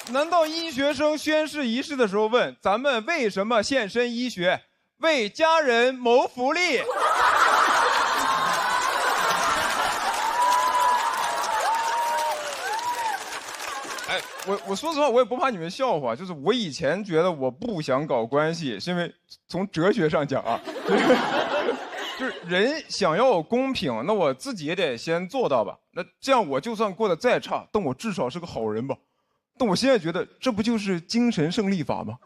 难道医学生宣誓仪式的时候问咱们为什么献身医学？为家人谋福利。我说实话，我也不怕你们笑话，就是我以前觉得我不想搞关系，是因为从哲学上讲啊，就是人想要公平，那我自己也得先做到吧。那这样我就算过得再差，但我至少是个好人吧。但我现在觉得这不就是精神胜利法吗？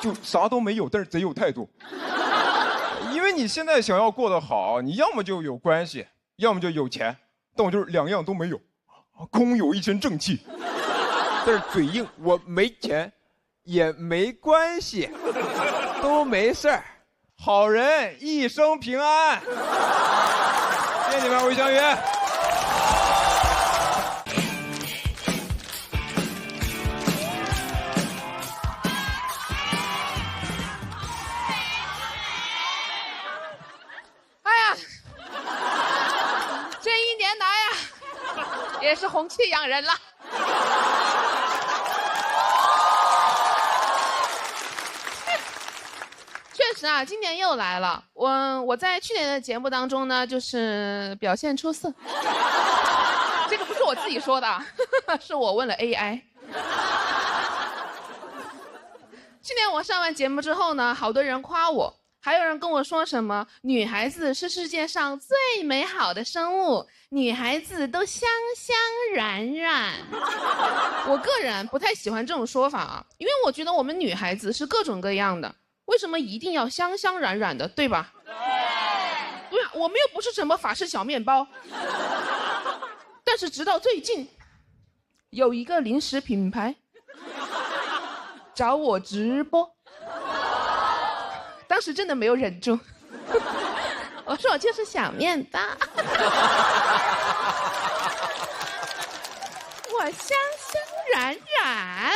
就啥都没有，但是贼有态度。因为你现在想要过得好，你要么就有关系，要么就有钱，但我就是2样都没有，空有一身正气。但是嘴硬，我没钱，也没关系，都没事儿，好人一生平安。谢谢你们，我是翔宇。哎呀，这1年来呀，也是红气养人了。确实啊，今年又来了。我在去年的节目当中呢，就是表现出色。这个不是我自己说的，是我问了 AI。去年我上完节目之后呢，好多人夸我，还有人跟我说什么女孩子是世界上最美好的生物，女孩子都香香软软。我个人不太喜欢这种说法啊，因为我觉得我们女孩子是各种各样的，为什么一定要香香软软的，对吧？对啊，我们又不是什么法式小面包。但是直到最近，有一个零食品牌找我直播，当时真的没有忍住，我说我就是小面包，我香香软软，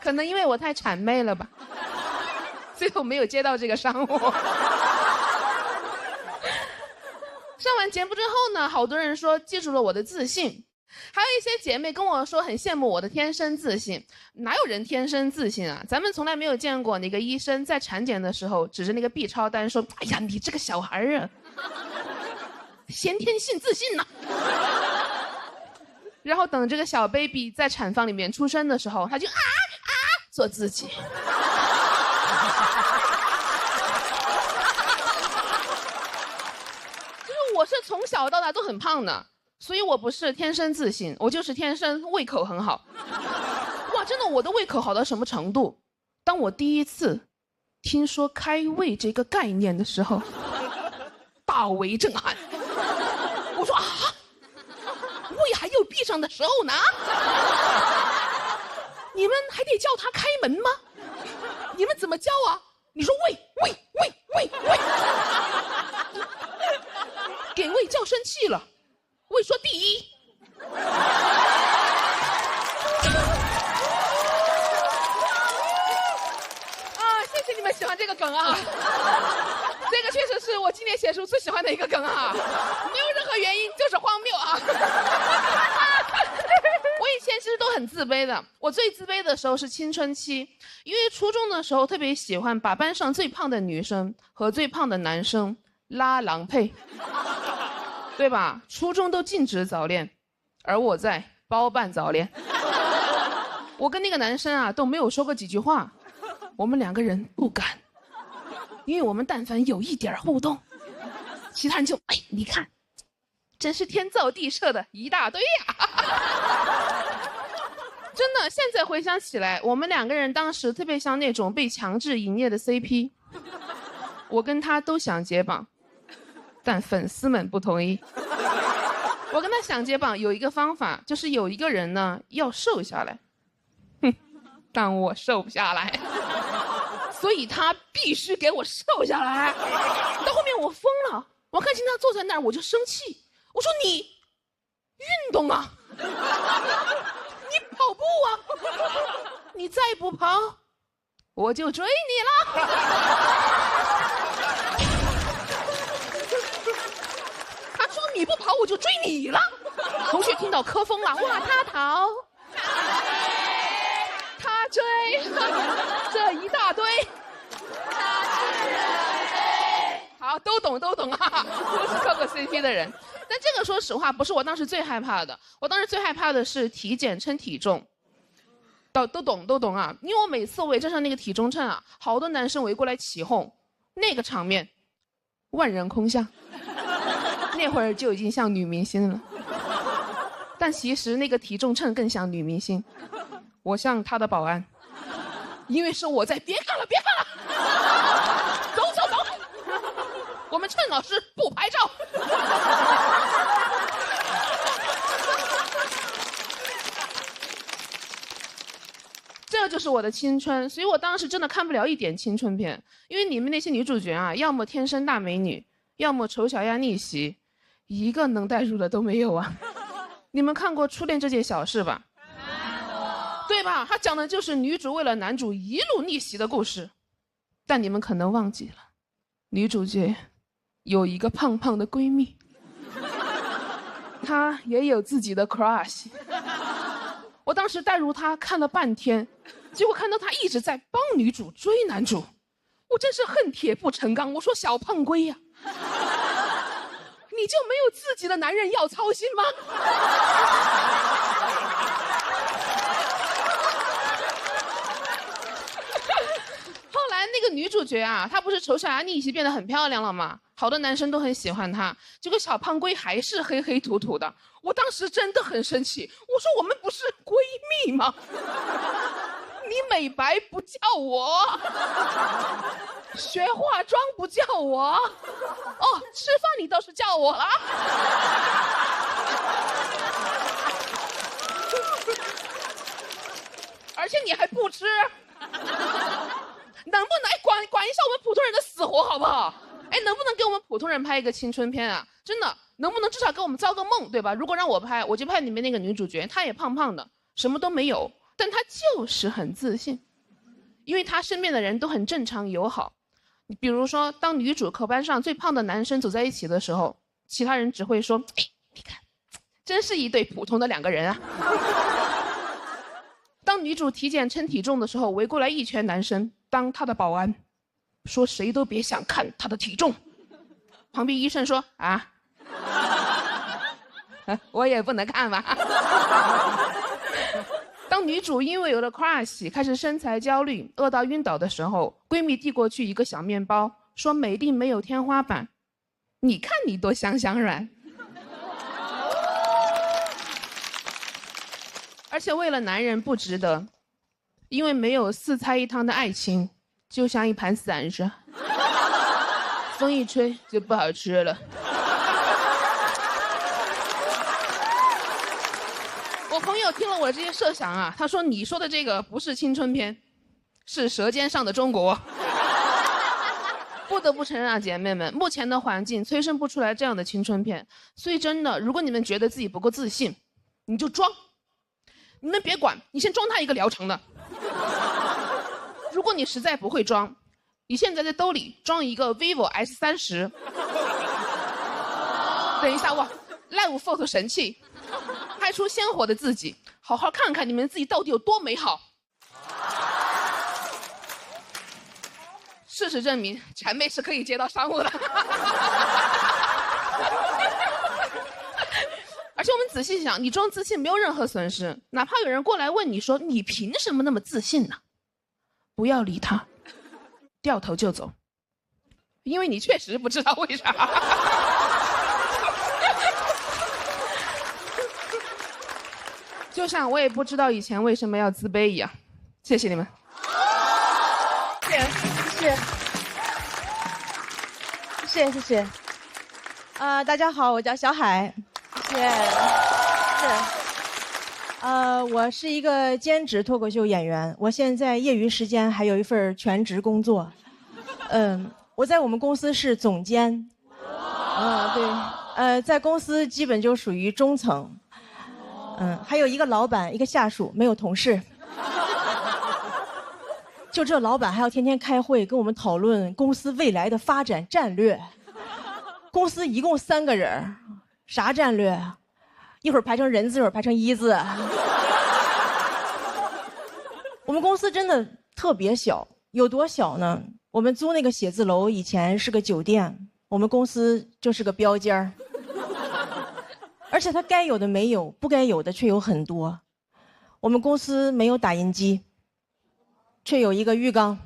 可能因为我太谄媚了吧，最后没有接到这个商务。上完节目之后呢，好多人说记住了我的自信，还有一些姐妹跟我说很羡慕我的天生自信。哪有人天生自信啊？咱们从来没有见过哪个医生在产检的时候指着那个 B 超单说，哎呀，你这个小孩啊，先天性自信呢。然后等这个小 baby 在产房里面出生的时候，他就做自己。我是从小到大都很胖的，所以我不是天生自信，我就是天生胃口很好。哇，真的，我的胃口好到什么程度？当我第一次听说开胃这个概念的时候，大为震撼。我说啊，胃还有闭上的时候呢？你们还得叫他开门吗？你们怎么叫啊？你说喂喂喂喂喂。给胃叫生气了，胃说第一。谢谢你们喜欢这个梗啊，这个确实是我今年写书最喜欢的一个梗啊，没有任何原因，就是荒谬啊。我以前其实都很自卑的，我最自卑的时候是青春期，因为初中的时候特别喜欢把班上最胖的女生和最胖的男生拉郎配。对吧？初中都禁止早恋，而我在包办早恋。我跟那个男生啊都没有说过几句话，我们两个人不敢，因为我们但凡有一点互动，其他人就你看，真是天造地设的一大堆呀。真的，现在回想起来，我们两个人当时特别像那种被强制营业的 CP， 我跟他都想解绑。但粉丝们不同意。我跟他想解绑有一个方法，就是有一个人呢要瘦下来，但我瘦不下来，所以他必须给我瘦下来。到后面我疯了，我看见他坐在那儿我就生气，我说你运动啊，你跑步啊，你再不跑我就追你了。你不跑我就追你了。同学听到磕疯了，哇，他逃，他追，这一大堆，好，都懂啊，都是磕过 CP 的人。但这个说实话不是我当时最害怕的，我当时最害怕的是体检称体重。都懂啊，因为我每次我也站上那个体重秤啊，好多男生围过来起哄，那个场面万人空巷。那会儿就已经像女明星了，但其实那个体重秤更像女明星。我像她的保安，因为是我在，别看了，走，我们称老师不拍照。这就是我的青春，所以我当时真的看不了一点青春片，因为你们那些女主角啊，要么天生大美女，要么丑小鸭逆袭，一个能代入的都没有啊。你们看过《初恋这件小事》吧？对吧？它讲的就是女主为了男主一路逆袭的故事，但你们可能忘记了，女主角有一个胖胖的闺蜜，她也有自己的 crush。我当时带入她看了半天，结果看到她一直在帮女主追男主，我真是恨铁不成钢。我说小胖龟呀，你就没有自己的男人要操心吗？后来那个女主角啊，她不是丑小鸭逆袭变得很漂亮了吗？好多男生都很喜欢她，结果小胖龟还是黑黑土土的。我当时真的很生气，我说我们不是闺蜜吗？你美白不叫我，学化妆不叫我，哦，吃饭你倒是叫我了。而且你还不吃，能不能管一下我们普通人的死活好不好？哎，能不能给我们普通人拍一个青春片啊？真的，能不能至少给我们造个梦，对吧？如果让我拍，我就拍里面那个女主角，她也胖胖的，什么都没有，但她就是很自信，因为她身边的人都很正常友好。比如说，当女主课班上最胖的男生走在一起的时候，其他人只会说：“哎，你看，真是一对普通的两个人啊。”当女主体检称体重的时候，围过来一圈男生当她的保安，说谁都别想看她的体重。旁边医生说：“啊，我也不能看吧。”当女主因为有了 crush 开始身材焦虑，饿到晕倒的时候，闺蜜递过去一个小面包，说美丽没有天花板，你看你多香香软。而且为了男人不值得，因为没有4菜1汤的爱情，就像一盘散沙，风一吹就不好吃了。我朋友听了我这些设想啊，他说你说的这个不是青春片，是舌尖上的中国。不得不承认啊，姐妹们，目前的环境催生不出来这样的青春片，所以真的，如果你们觉得自己不够自信，你就装。你们别管，你先装他一个疗程的。如果你实在不会装，你现在在兜里装一个 vivo S30。等一下，哇 ，Live Photo 神器，拍出鲜活的自己，好好看看你们自己到底有多美好。事实证明，谄媚是可以接到商务的。而且我们仔细想，你装自信没有任何损失，哪怕有人过来问你说你凭什么那么自信呢？不要理他，掉头就走，因为你确实不知道为啥。就像我也不知道以前为什么要自卑一样。谢谢你们。谢谢。大家好，我叫小海。谢谢。我是一个兼职脱口秀演员，我现在业余时间还有一份全职工作。我在我们公司是总监。对。在公司基本就属于中层。还有一个老板，一个下属，没有同事。就这老板还要天天开会跟我们讨论公司未来的发展战略。公司一共3个人，啥战略？一会儿排成人字，一会儿排成一字。我们公司真的特别小，有多小呢？我们租那个写字楼以前是个酒店，我们公司就是个标间儿。而且它该有的没有，不该有的却有很多。我们公司没有打印机，却有一个浴缸。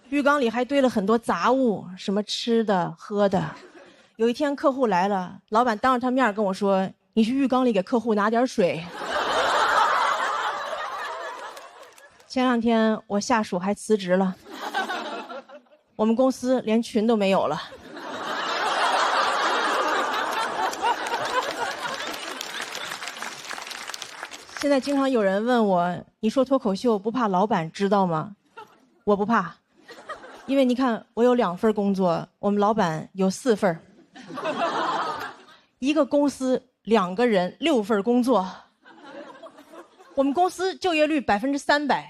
浴缸里还堆了很多杂物，什么吃的喝的。有一天客户来了，老板当着他面跟我说：“你去浴缸里给客户拿点水。”前2天我下属还辞职了，我们公司连群都没有了。现在经常有人问我：“你说脱口秀不怕老板知道吗？”我不怕，因为你看我有2份工作，我们老板有4份。一个公司2个人6份工作，我们公司就业率300%。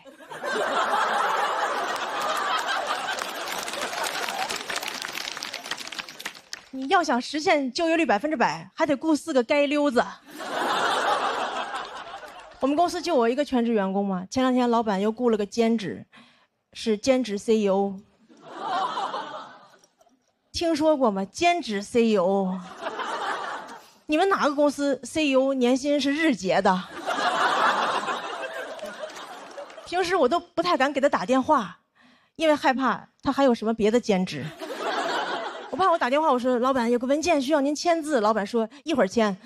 你要想实现就业率100%，还得雇4个街溜子。我们公司就我一个全职员工嘛，前2天老板又雇了个兼职，是兼职 CEO。听说过吗？兼职 CEO。你们哪个公司 CEO 年薪是日结的？平时我都不太敢给他打电话，因为害怕他还有什么别的兼职。我怕我打电话，我说老板有个文件需要您签字，老板说一会儿签，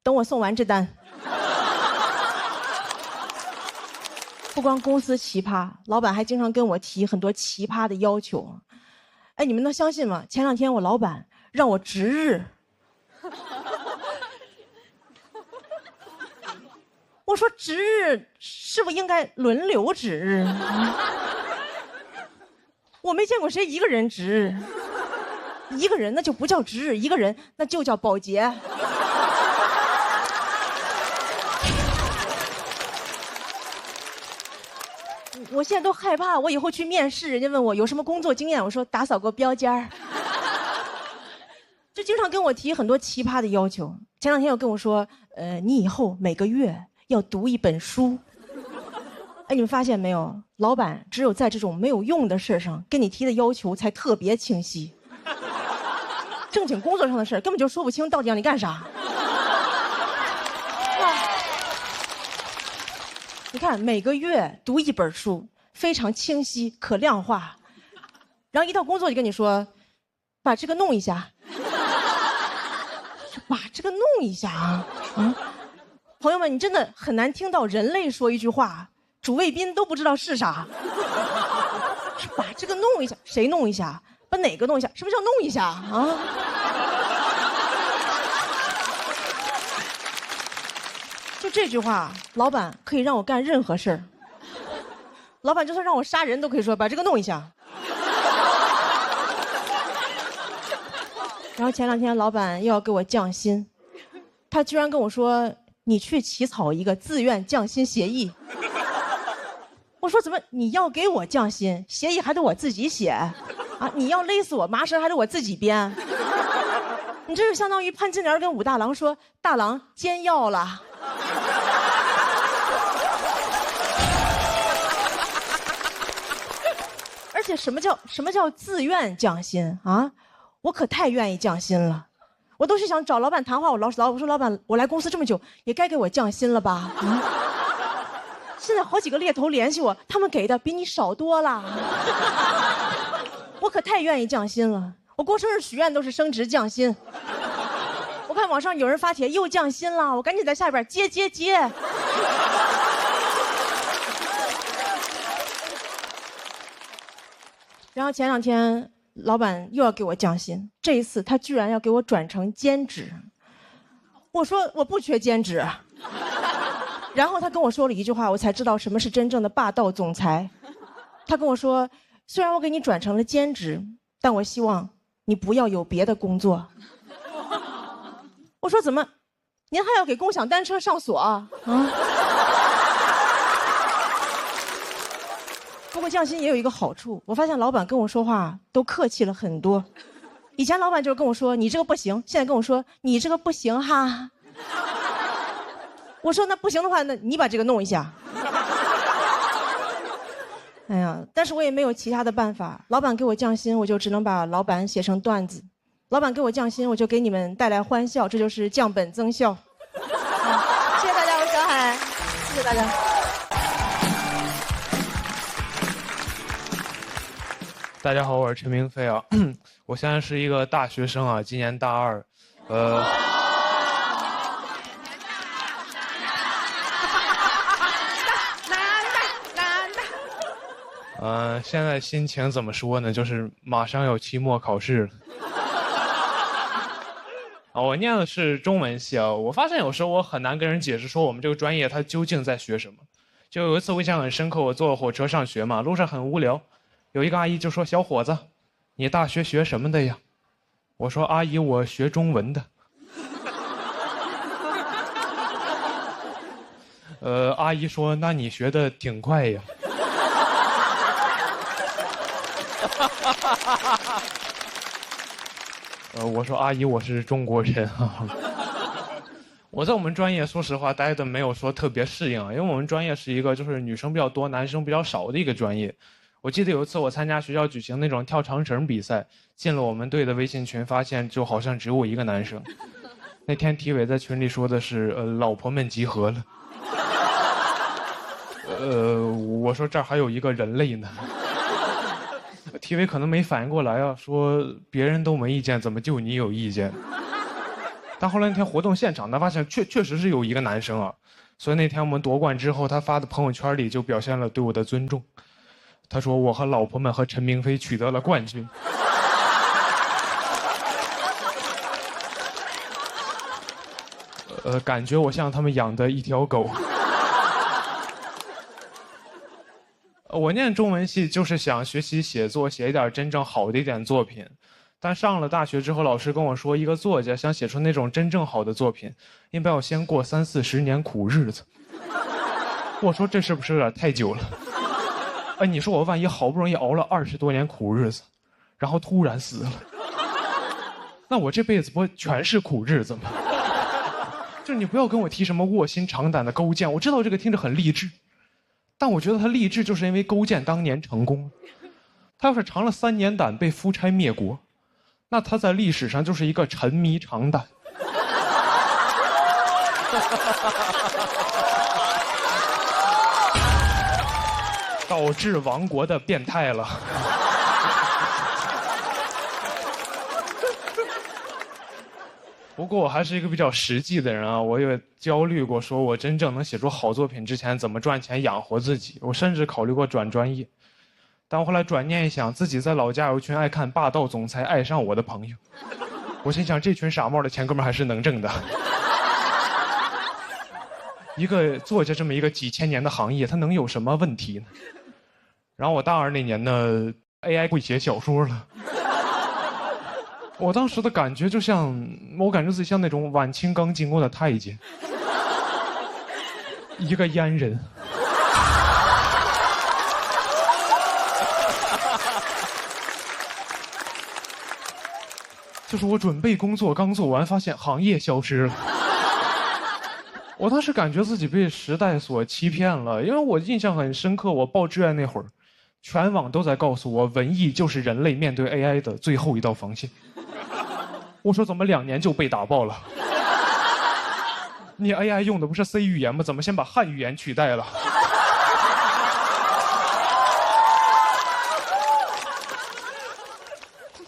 等我送完这单。不光公司奇葩，老板还经常跟我提很多奇葩的要求。哎，你们能相信吗？前2天我老板让我值日。我说值日是不是应该轮流值日？我没见过谁一个人值日，一个人那就不叫值日，一个人那就叫保洁。我现在都害怕，我以后去面试，人家问我有什么工作经验，我说打扫过标间儿。就经常跟我提很多奇葩的要求。前2天又跟我说，你以后每个月要读一本书。哎，你们发现没有？老板只有在这种没有用的事上跟你提的要求才特别清晰。正经工作上的事根本就说不清到底让你干啥。你看，每个月读一本书，非常清晰可量化。然后一到工作就跟你说，把这个弄一下。把这个弄一下啊！朋友们，你真的很难听到人类说一句话，主谓宾都不知道是啥。把这个弄一下，谁弄一下？把哪个弄一下？什么叫弄一下啊？就这句话，老板可以让我干任何事儿。老板就算让我杀人都可以说把这个弄一下。然后前2天老板又要给我降薪，他居然跟我说你去起草一个自愿降薪协议。我说怎么你要给我降薪，协议还得我自己写啊？你要勒死我麻绳还得我自己编？你这是相当于潘金莲跟武大郎说大郎煎药了。而且什么叫自愿降薪啊？我可太愿意降薪了，我都是想找老板谈话。我说老板，我来公司这么久，也该给我降薪了吧？现在好几个猎头联系我，他们给的比你少多了。我可太愿意降薪了，我过生日许愿都是升职降薪。我看网上有人发帖又降薪了，我赶紧在下边接。然后前2天老板又要给我降薪，这一次他居然要给我转成兼职。我说我不缺兼职。然后他跟我说了一句话，我才知道什么是真正的霸道总裁。他跟我说，虽然我给你转成了兼职，但我希望你不要有别的工作。我说怎么，您还要给共享单车上锁啊？不过降薪也有一个好处，我发现老板跟我说话都客气了很多。以前老板就是跟我说你这个不行，现在跟我说你这个不行哈。我说那不行的话，那你把这个弄一下。哎呀，但是我也没有其他的办法。老板给我降薪，我就只能把老板写成段子；老板给我降薪，我就给你们带来欢笑，这就是降本增效。谢谢大家，我是小海，谢谢大家。大家好，我是陈明飞啊，我现在是一个大学生啊，今年大2，现在心情怎么说呢？就是马上有期末考试了。我念的是中文系啊，我发现有时候我很难跟人解释说我们这个专业它究竟在学什么。就有一次我印象很深刻，我坐火车上学嘛，路上很无聊。有一个阿姨就说：“小伙子，你大学学什么的呀？”我说：“阿姨，我学中文的。”阿姨说：“那你学的挺快呀。”我说：“阿姨，我是中国人啊。”我在我们专业，说实话，待的没有说特别适应啊，因为我们专业是一个就是女生比较多、男生比较少的一个专业。我记得有一次我参加学校举行那种跳长绳比赛，进了我们队的微信群，发现就好像只有我一个男生。那天体委在群里说的是老婆们集合了。我说这儿还有一个人类呢。TV 可能没反应过来啊，说别人都没意见，怎么就你有意见？但后来那天活动现场，他发现确实是有一个男生啊，所以那天我们夺冠之后，他发的朋友圈里就表现了对我的尊重。他说我和老婆们和陈明飞取得了冠军。感觉我像他们养的一条狗。我念中文系就是想学习写作，写一点真正好的一点作品。但上了大学之后，老师跟我说，一个作家想写出那种真正好的作品，应该要先过30-40年苦日子。我说这是不是有点太久了？哎，你说我万一好不容易熬了20多年苦日子，然后突然死了，那我这辈子不全是苦日子吗？就你不要跟我提什么卧薪尝胆的勾践，我知道这个听着很励志，但我觉得他励志就是因为勾践当年成功。他要是尝了3年胆被夫差灭国，那他在历史上就是一个沉迷尝胆。导致亡国的变态了。不过我还是一个比较实际的人啊，我也焦虑过，说我真正能写出好作品之前怎么赚钱养活自己。我甚至考虑过转专业，但我后来转念一想，自己在老家有一群爱看霸道总裁爱上我的朋友，我心想这群傻帽的钱哥们还是能挣的。一个作家这么一个几千年的行业，它能有什么问题呢？然后我大2那年呢 ，AI 会写小说了。我当时的感觉就像，我感觉自己像那种晚清刚进宫的太监，一个阉人。就是我准备工作刚做完，发现行业消失了。我当时感觉自己被时代所欺骗了，因为我印象很深刻，我报志愿那会儿，全网都在告诉我，文艺就是人类面对 AI 的最后一道防线。我说怎么2年就被打爆了？你 AI 用的不是 C 语言吗？怎么先把汉语言取代了？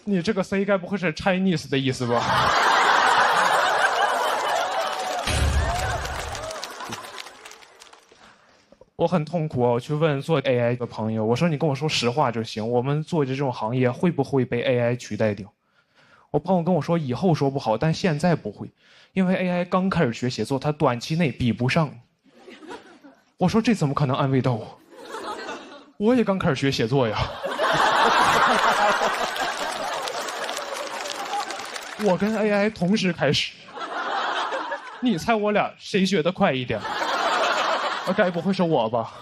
你这个 C 该不会是 Chinese 的意思吧？我很痛苦啊！我去问做 AI 的朋友，我说你跟我说实话就行，我们做这种行业会不会被 AI 取代掉？我朋友跟我说以后说不好，但现在不会，因为 AI 刚开始学写作，它短期内比不上你。我说这怎么可能安慰到我？我也刚开始学写作呀。我跟 AI 同时开始，你猜我俩谁学得快一点？该不会是我吧？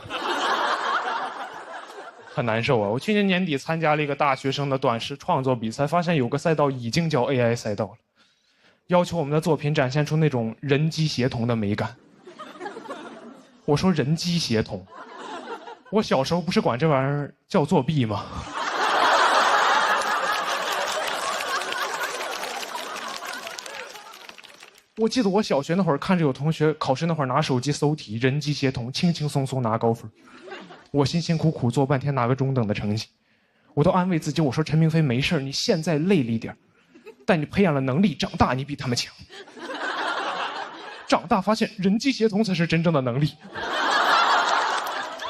很难受啊！我去年年底参加了一个大学生的短诗创作比赛，发现有个赛道已经叫 AI 赛道了，要求我们的作品展现出那种人机协同的美感。我说人机协同，我小时候不是管这玩意儿叫作弊吗？我记得我小学那会儿看着有同学考试那会儿拿手机搜题，人机协同，轻轻松松拿高分。我辛辛苦苦做半天拿个中等的成绩，我都安慰自己，我说陈明飞没事，你现在累了一点，但你培养了能力，长大你比他们强。长大发现人机协同才是真正的能力，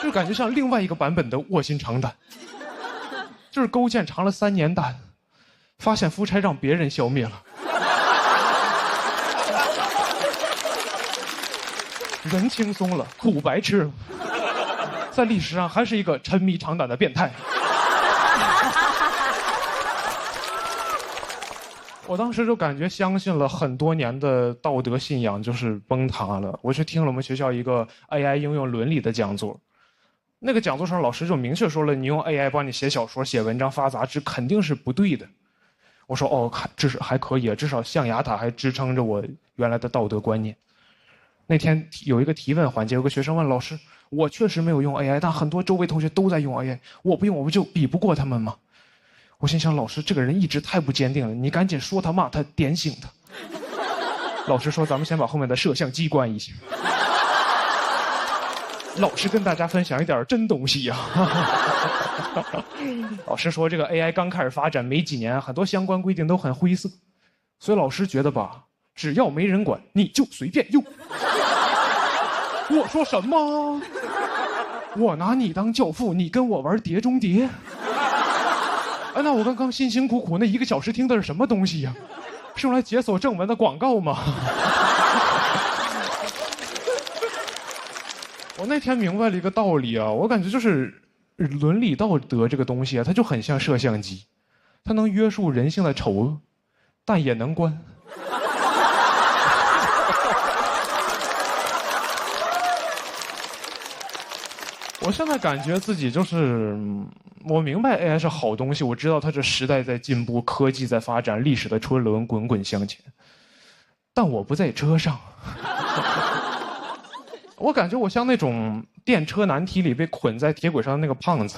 就感觉像另外一个版本的卧薪尝胆，就是勾践尝了3年胆，发现夫差让别人消灭了。人轻松了，苦白吃了，在历史上还是一个沉迷尝胆的变态。我当时就感觉相信了很多年的道德信仰就是崩塌了。我去听了我们学校一个 AI 应用伦理的讲座，那个讲座上老师就明确说了，你用 AI 帮你写小说、写文章、发杂志肯定是不对的。我说哦，至少还可以，至少象牙塔还支撑着我原来的道德观念。那天有一个提问环节，有个学生问老师，我确实没有用 AI， 但很多周围同学都在用 AI， 我不用我不就比不过他们吗？我心想，老师这个人意志太不坚定了，你赶紧说他骂他，点醒他。老师说咱们先把后面的摄像机关一下。老师跟大家分享一点真东西呀。老师说这个 AI 刚开始发展没几年，很多相关规定都很灰色，所以老师觉得吧，只要没人管，你就随便用。我说什么？我拿你当教父，你跟我玩碟中谍？哎，那我刚刚辛辛苦苦那1个小时听的是什么东西呀？是用来解锁正文的广告吗？我那天明白了一个道理啊，我感觉就是伦理道德这个东西啊，它就很像摄像机，它能约束人性的丑恶，但也能关。我现在感觉自己就是，我明白 AI 是好东西，我知道它是时代在进步，科技在发展，历史的车轮滚滚向前，但我不在车上。我感觉我像那种电车难题里被捆在铁轨上的那个胖子，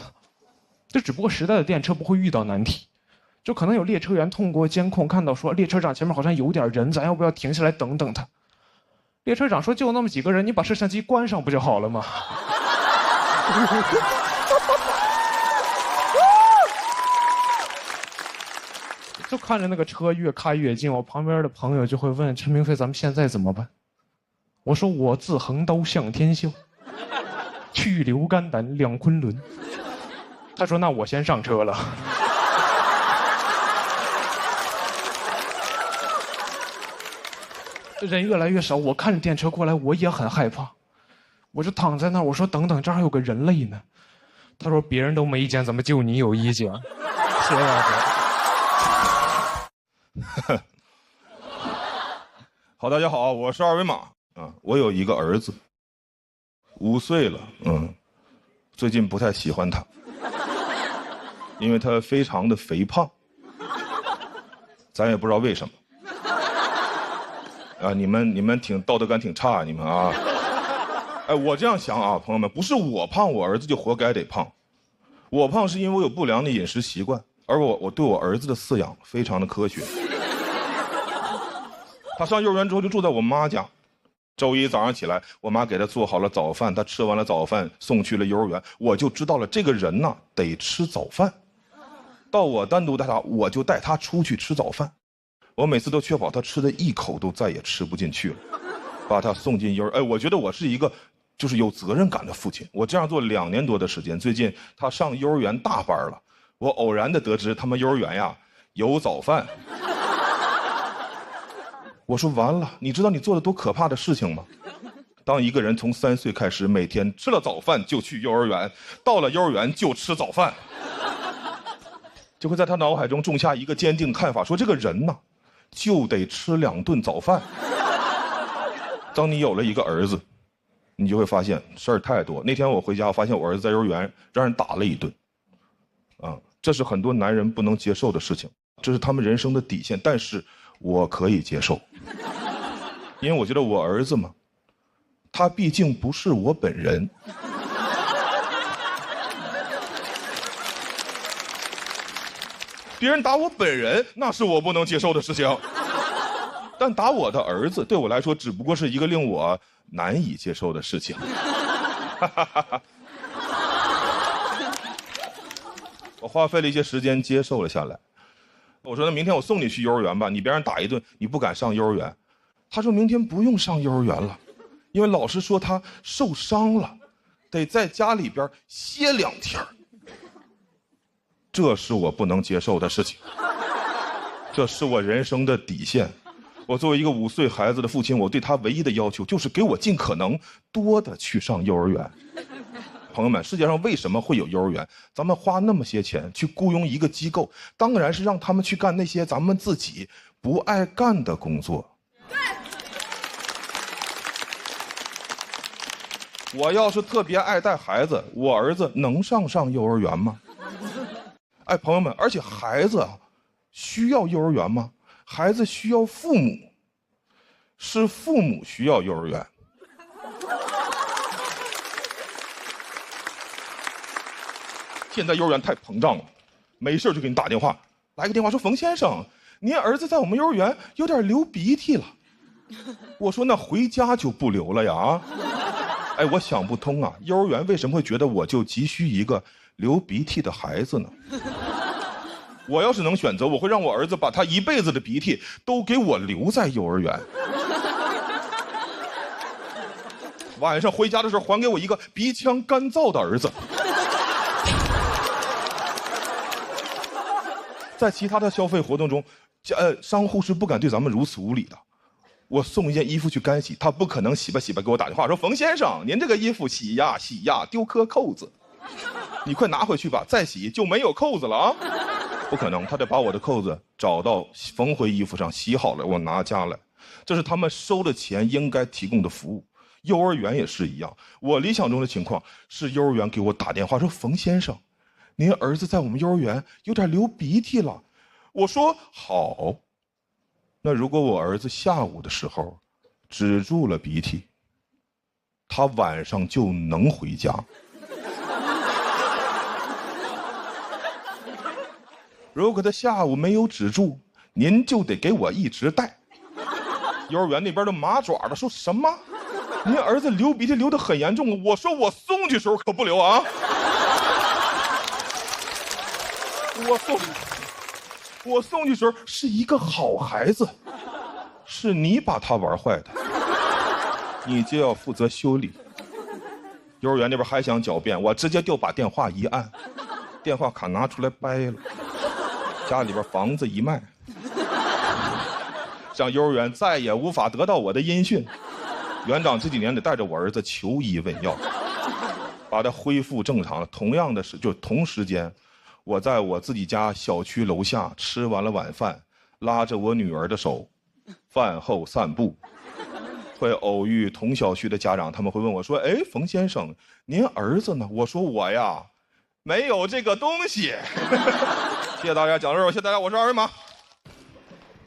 就只不过时代的电车不会遇到难题，就可能有列车员通过监控看到说列车长前面好像有点人，咱要不要停下来等等他？列车长说就那么几个人，你把摄像机关上不就好了吗？就看着那个车越开越近，我旁边的朋友就会问陈明飞，咱们现在怎么办？我说我自横刀向天笑，去留肝胆两昆仑。他说那我先上车了。人越来越少，我看着电车过来，我也很害怕。我就躺在那儿，我说等等，这儿还有个人类呢。他说别人都没意见，怎么就你有意见？谢谢大家。好，大家好，我是二维码啊。我有一个儿子，5岁了，最近不太喜欢他，因为他非常的肥胖，咱也不知道为什么。啊，你们挺道德感挺差，你们啊。哎，我这样想啊，朋友们，不是我胖，我儿子就活该得胖。我胖是因为我有不良的饮食习惯，而我对我儿子的饲养非常的科学。他上幼儿园之后就住在我妈家，周一早上起来，我妈给他做好了早饭，他吃完了早饭送去了幼儿园，我就知道了这个人呐得吃早饭。到我单独带他，我就带他出去吃早饭，我每次都确保他吃的一口都再也吃不进去了，把他送进幼儿。哎，我觉得我是一个就是有责任感的父亲。我这样做2年多的时间，最近他上幼儿园大班了，我偶然的得知他们幼儿园呀有早饭。我说完了，你知道你做的多可怕的事情吗？当一个人从3岁开始每天吃了早饭就去幼儿园，到了幼儿园就吃早饭，就会在他脑海中种下一个坚定看法，说这个人呢就得吃2顿早饭。当你有了一个儿子，你就会发现事儿太多。那天我回家，我发现我儿子在幼儿园让人打了一顿，这是很多男人不能接受的事情，这是他们人生的底线，但是我可以接受，因为我觉得我儿子嘛，他毕竟不是我本人。别人打我本人，那是我不能接受的事情。但打我的儿子，对我来说只不过是一个令我难以接受的事情。我花费了一些时间接受了下来。我说那明天我送你去幼儿园吧，你别让人打一顿，你不敢上幼儿园。他说明天不用上幼儿园了，因为老师说他受伤了，得在家里边歇2天。这是我不能接受的事情，这是我人生的底线。我作为一个5岁孩子的父亲，我对他唯一的要求就是给我尽可能多的去上幼儿园。朋友们，世界上为什么会有幼儿园？咱们花那么些钱去雇佣一个机构，当然是让他们去干那些咱们自己不爱干的工作。我要是特别爱带孩子，我儿子能上幼儿园吗？哎，朋友们，而且孩子需要幼儿园吗？孩子需要父母，是父母需要幼儿园。现在幼儿园太膨胀了，没事就给你打电话，来个电话说冯先生，您儿子在我们幼儿园有点流鼻涕了。我说那回家就不流了呀。哎，我想不通啊，幼儿园为什么会觉得我就急需一个流鼻涕的孩子呢？我要是能选择，我会让我儿子把他一辈子的鼻涕都给我留在幼儿园。晚上回家的时候，还给我一个鼻腔干燥的儿子。在其他的消费活动中，商户是不敢对咱们如此无礼的。我送一件衣服去干洗，他不可能洗吧洗吧给我打电话说：“冯先生，您这个衣服洗呀洗呀，丢颗扣子，你快拿回去吧，再洗就没有扣子了啊！”不可能，他得把我的扣子找到缝回衣服上，洗好了我拿家来，这是他们收了钱应该提供的服务。幼儿园也是一样，我理想中的情况是幼儿园给我打电话说：“冯先生，您儿子在我们幼儿园有点流鼻涕了。”我说好。那如果我儿子下午的时候止住了鼻涕，他晚上就能回家。如果他下午没有止住，您就得给我一直带。幼儿园那边都麻爪了，说什么？您儿子流鼻涕流得很严重，我说我送去时候可不流啊。我送去时候是一个好孩子，是你把他玩坏的，你就要负责修理。幼儿园那边还想狡辩，我直接就把电话一按，电话卡拿出来掰了，家里边房子一卖，让幼儿园再也无法得到我的音讯。园长这几年得带着我儿子求医问药，把他恢复正常了。同样的是，就同时间，我在我自己家小区楼下吃完了晚饭，拉着我女儿的手，饭后散步，会偶遇同小区的家长，他们会问我说：“哎，冯先生，您儿子呢？”我说：“我呀，没有这个东西。”谢谢大家，讲到这儿，谢谢大家，我是二维码。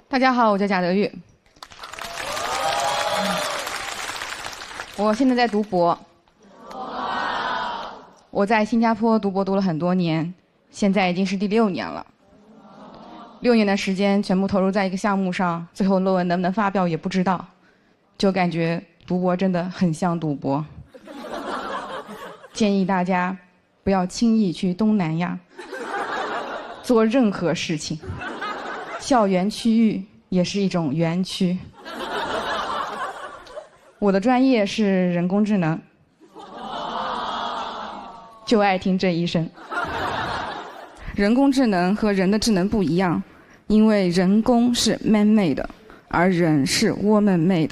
大家好，我叫贾德玉，我现在在读博，我在新加坡读博读了很多年，现在已经是第6年了。6年的时间全部投入在一个项目上，最后论文能不能发表也不知道，就感觉读博真的很像赌博。建议大家不要轻易去东南亚做任何事情，校园区域也是一种园区。我的专业是人工智能，就爱听这一声。人工智能和人的智能不一样，因为人工是 man made， 而人是 woman made。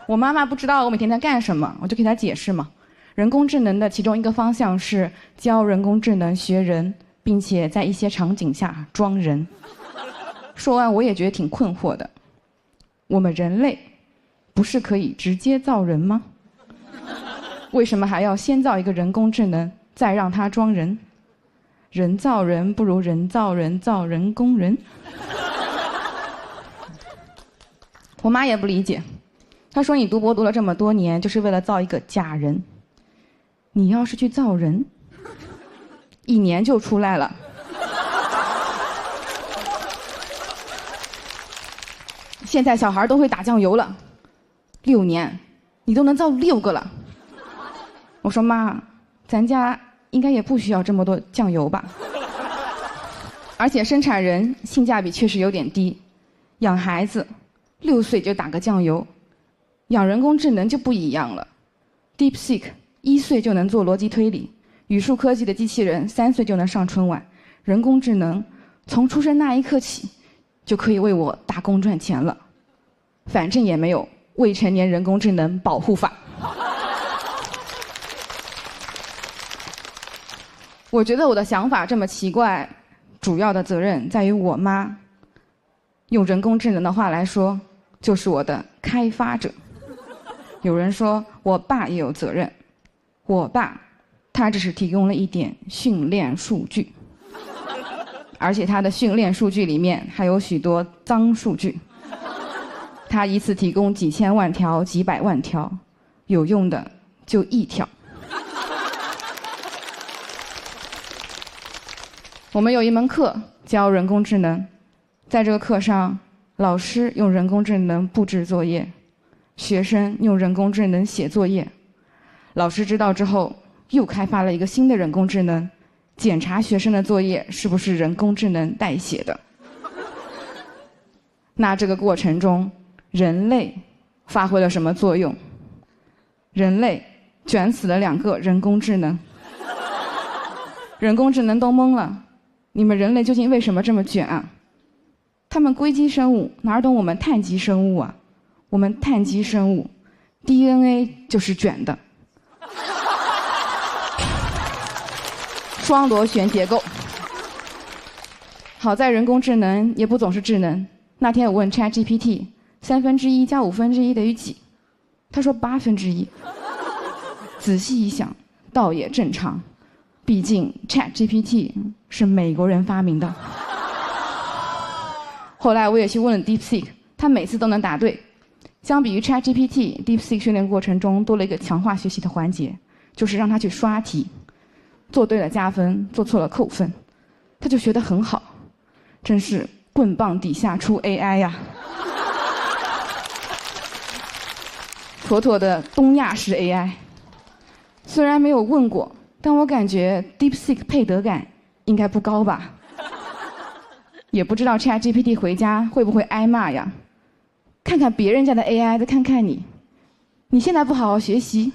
我妈妈不知道我每天在干什么，我就给她解释嘛。人工智能的其中一个方向是教人工智能学人，并且在一些场景下装人。说完我也觉得挺困惑的，我们人类不是可以直接造人吗？为什么还要先造一个人工智能，再让它装人？人造人不如人造人造人工人。我妈也不理解，她说你读博读了这么多年，就是为了造一个假人。你要是去造人，1年就出来了。现在小孩都会打酱油了，6年你都能造6个了。我说妈，咱家应该也不需要这么多酱油吧？而且生产人性价比确实有点低，养孩子6岁就打个酱油，养人工智能就不一样了。DeepSeek 1岁就能做逻辑推理，语数科技的机器人3岁就能上春晚，人工智能从出生那一刻起就可以为我打工赚钱了。反正也没有未成年人工智能保护法。我觉得我的想法这么奇怪，主要的责任在于我妈。用人工智能的话来说，就是我的开发者。有人说我爸也有责任，我爸他只是提供了一点训练数据，而且他的训练数据里面还有许多脏数据。他一次提供几千万条、几百万条，有用的就1条。我们有一门课教人工智能，在这个课上，老师用人工智能布置作业，学生用人工智能写作业，老师知道之后又开发了一个新的人工智能，检查学生的作业是不是人工智能代写的。那这个过程中，人类发挥了什么作用？人类卷死了2个人工智能，人工智能都懵了，你们人类究竟为什么这么卷啊？他们硅基生物哪懂我们碳基生物啊？我们碳基生物 DNA 就是卷的，双螺旋结构。好在人工智能也不总是智能。那天我问 ChatGPT 1/3加1/5等于几？他说1/8。仔细一想，倒也正常，毕竟 ChatGPT 是美国人发明的。后来我也去问了 DeepSeek， 他每次都能答对。相比于 ChatGPT，DeepSeek 训练过程中多了一个强化学习的环节，就是让他去刷题，做对了加分，做错了扣分，他就学得很好。真是棍棒底下出 AI 呀！妥妥的东亚式 AI。虽然没有问过，但我感觉 DeepSeek 配得感应该不高吧。也不知道 ChatGPT 回家会不会挨骂呀？看看别人家的 AI， 再看看你，你现在不好好学习，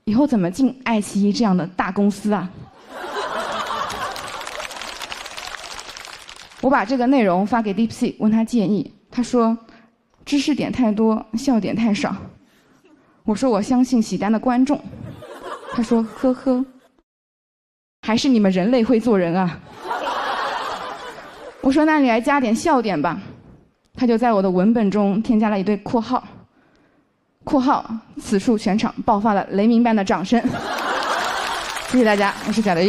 以后怎么进爱奇艺这样的大公司啊？我把这个内容发给 DeepSeek， 问他建议，他说知识点太多，笑点太少。我说我相信喜丹的观众，他说呵呵，还是你们人类会做人啊。我说那你来加点笑点吧，他就在我的文本中添加了一对括号，括号此处全场爆发了雷鸣般的掌声。谢谢大家，我是贾雷。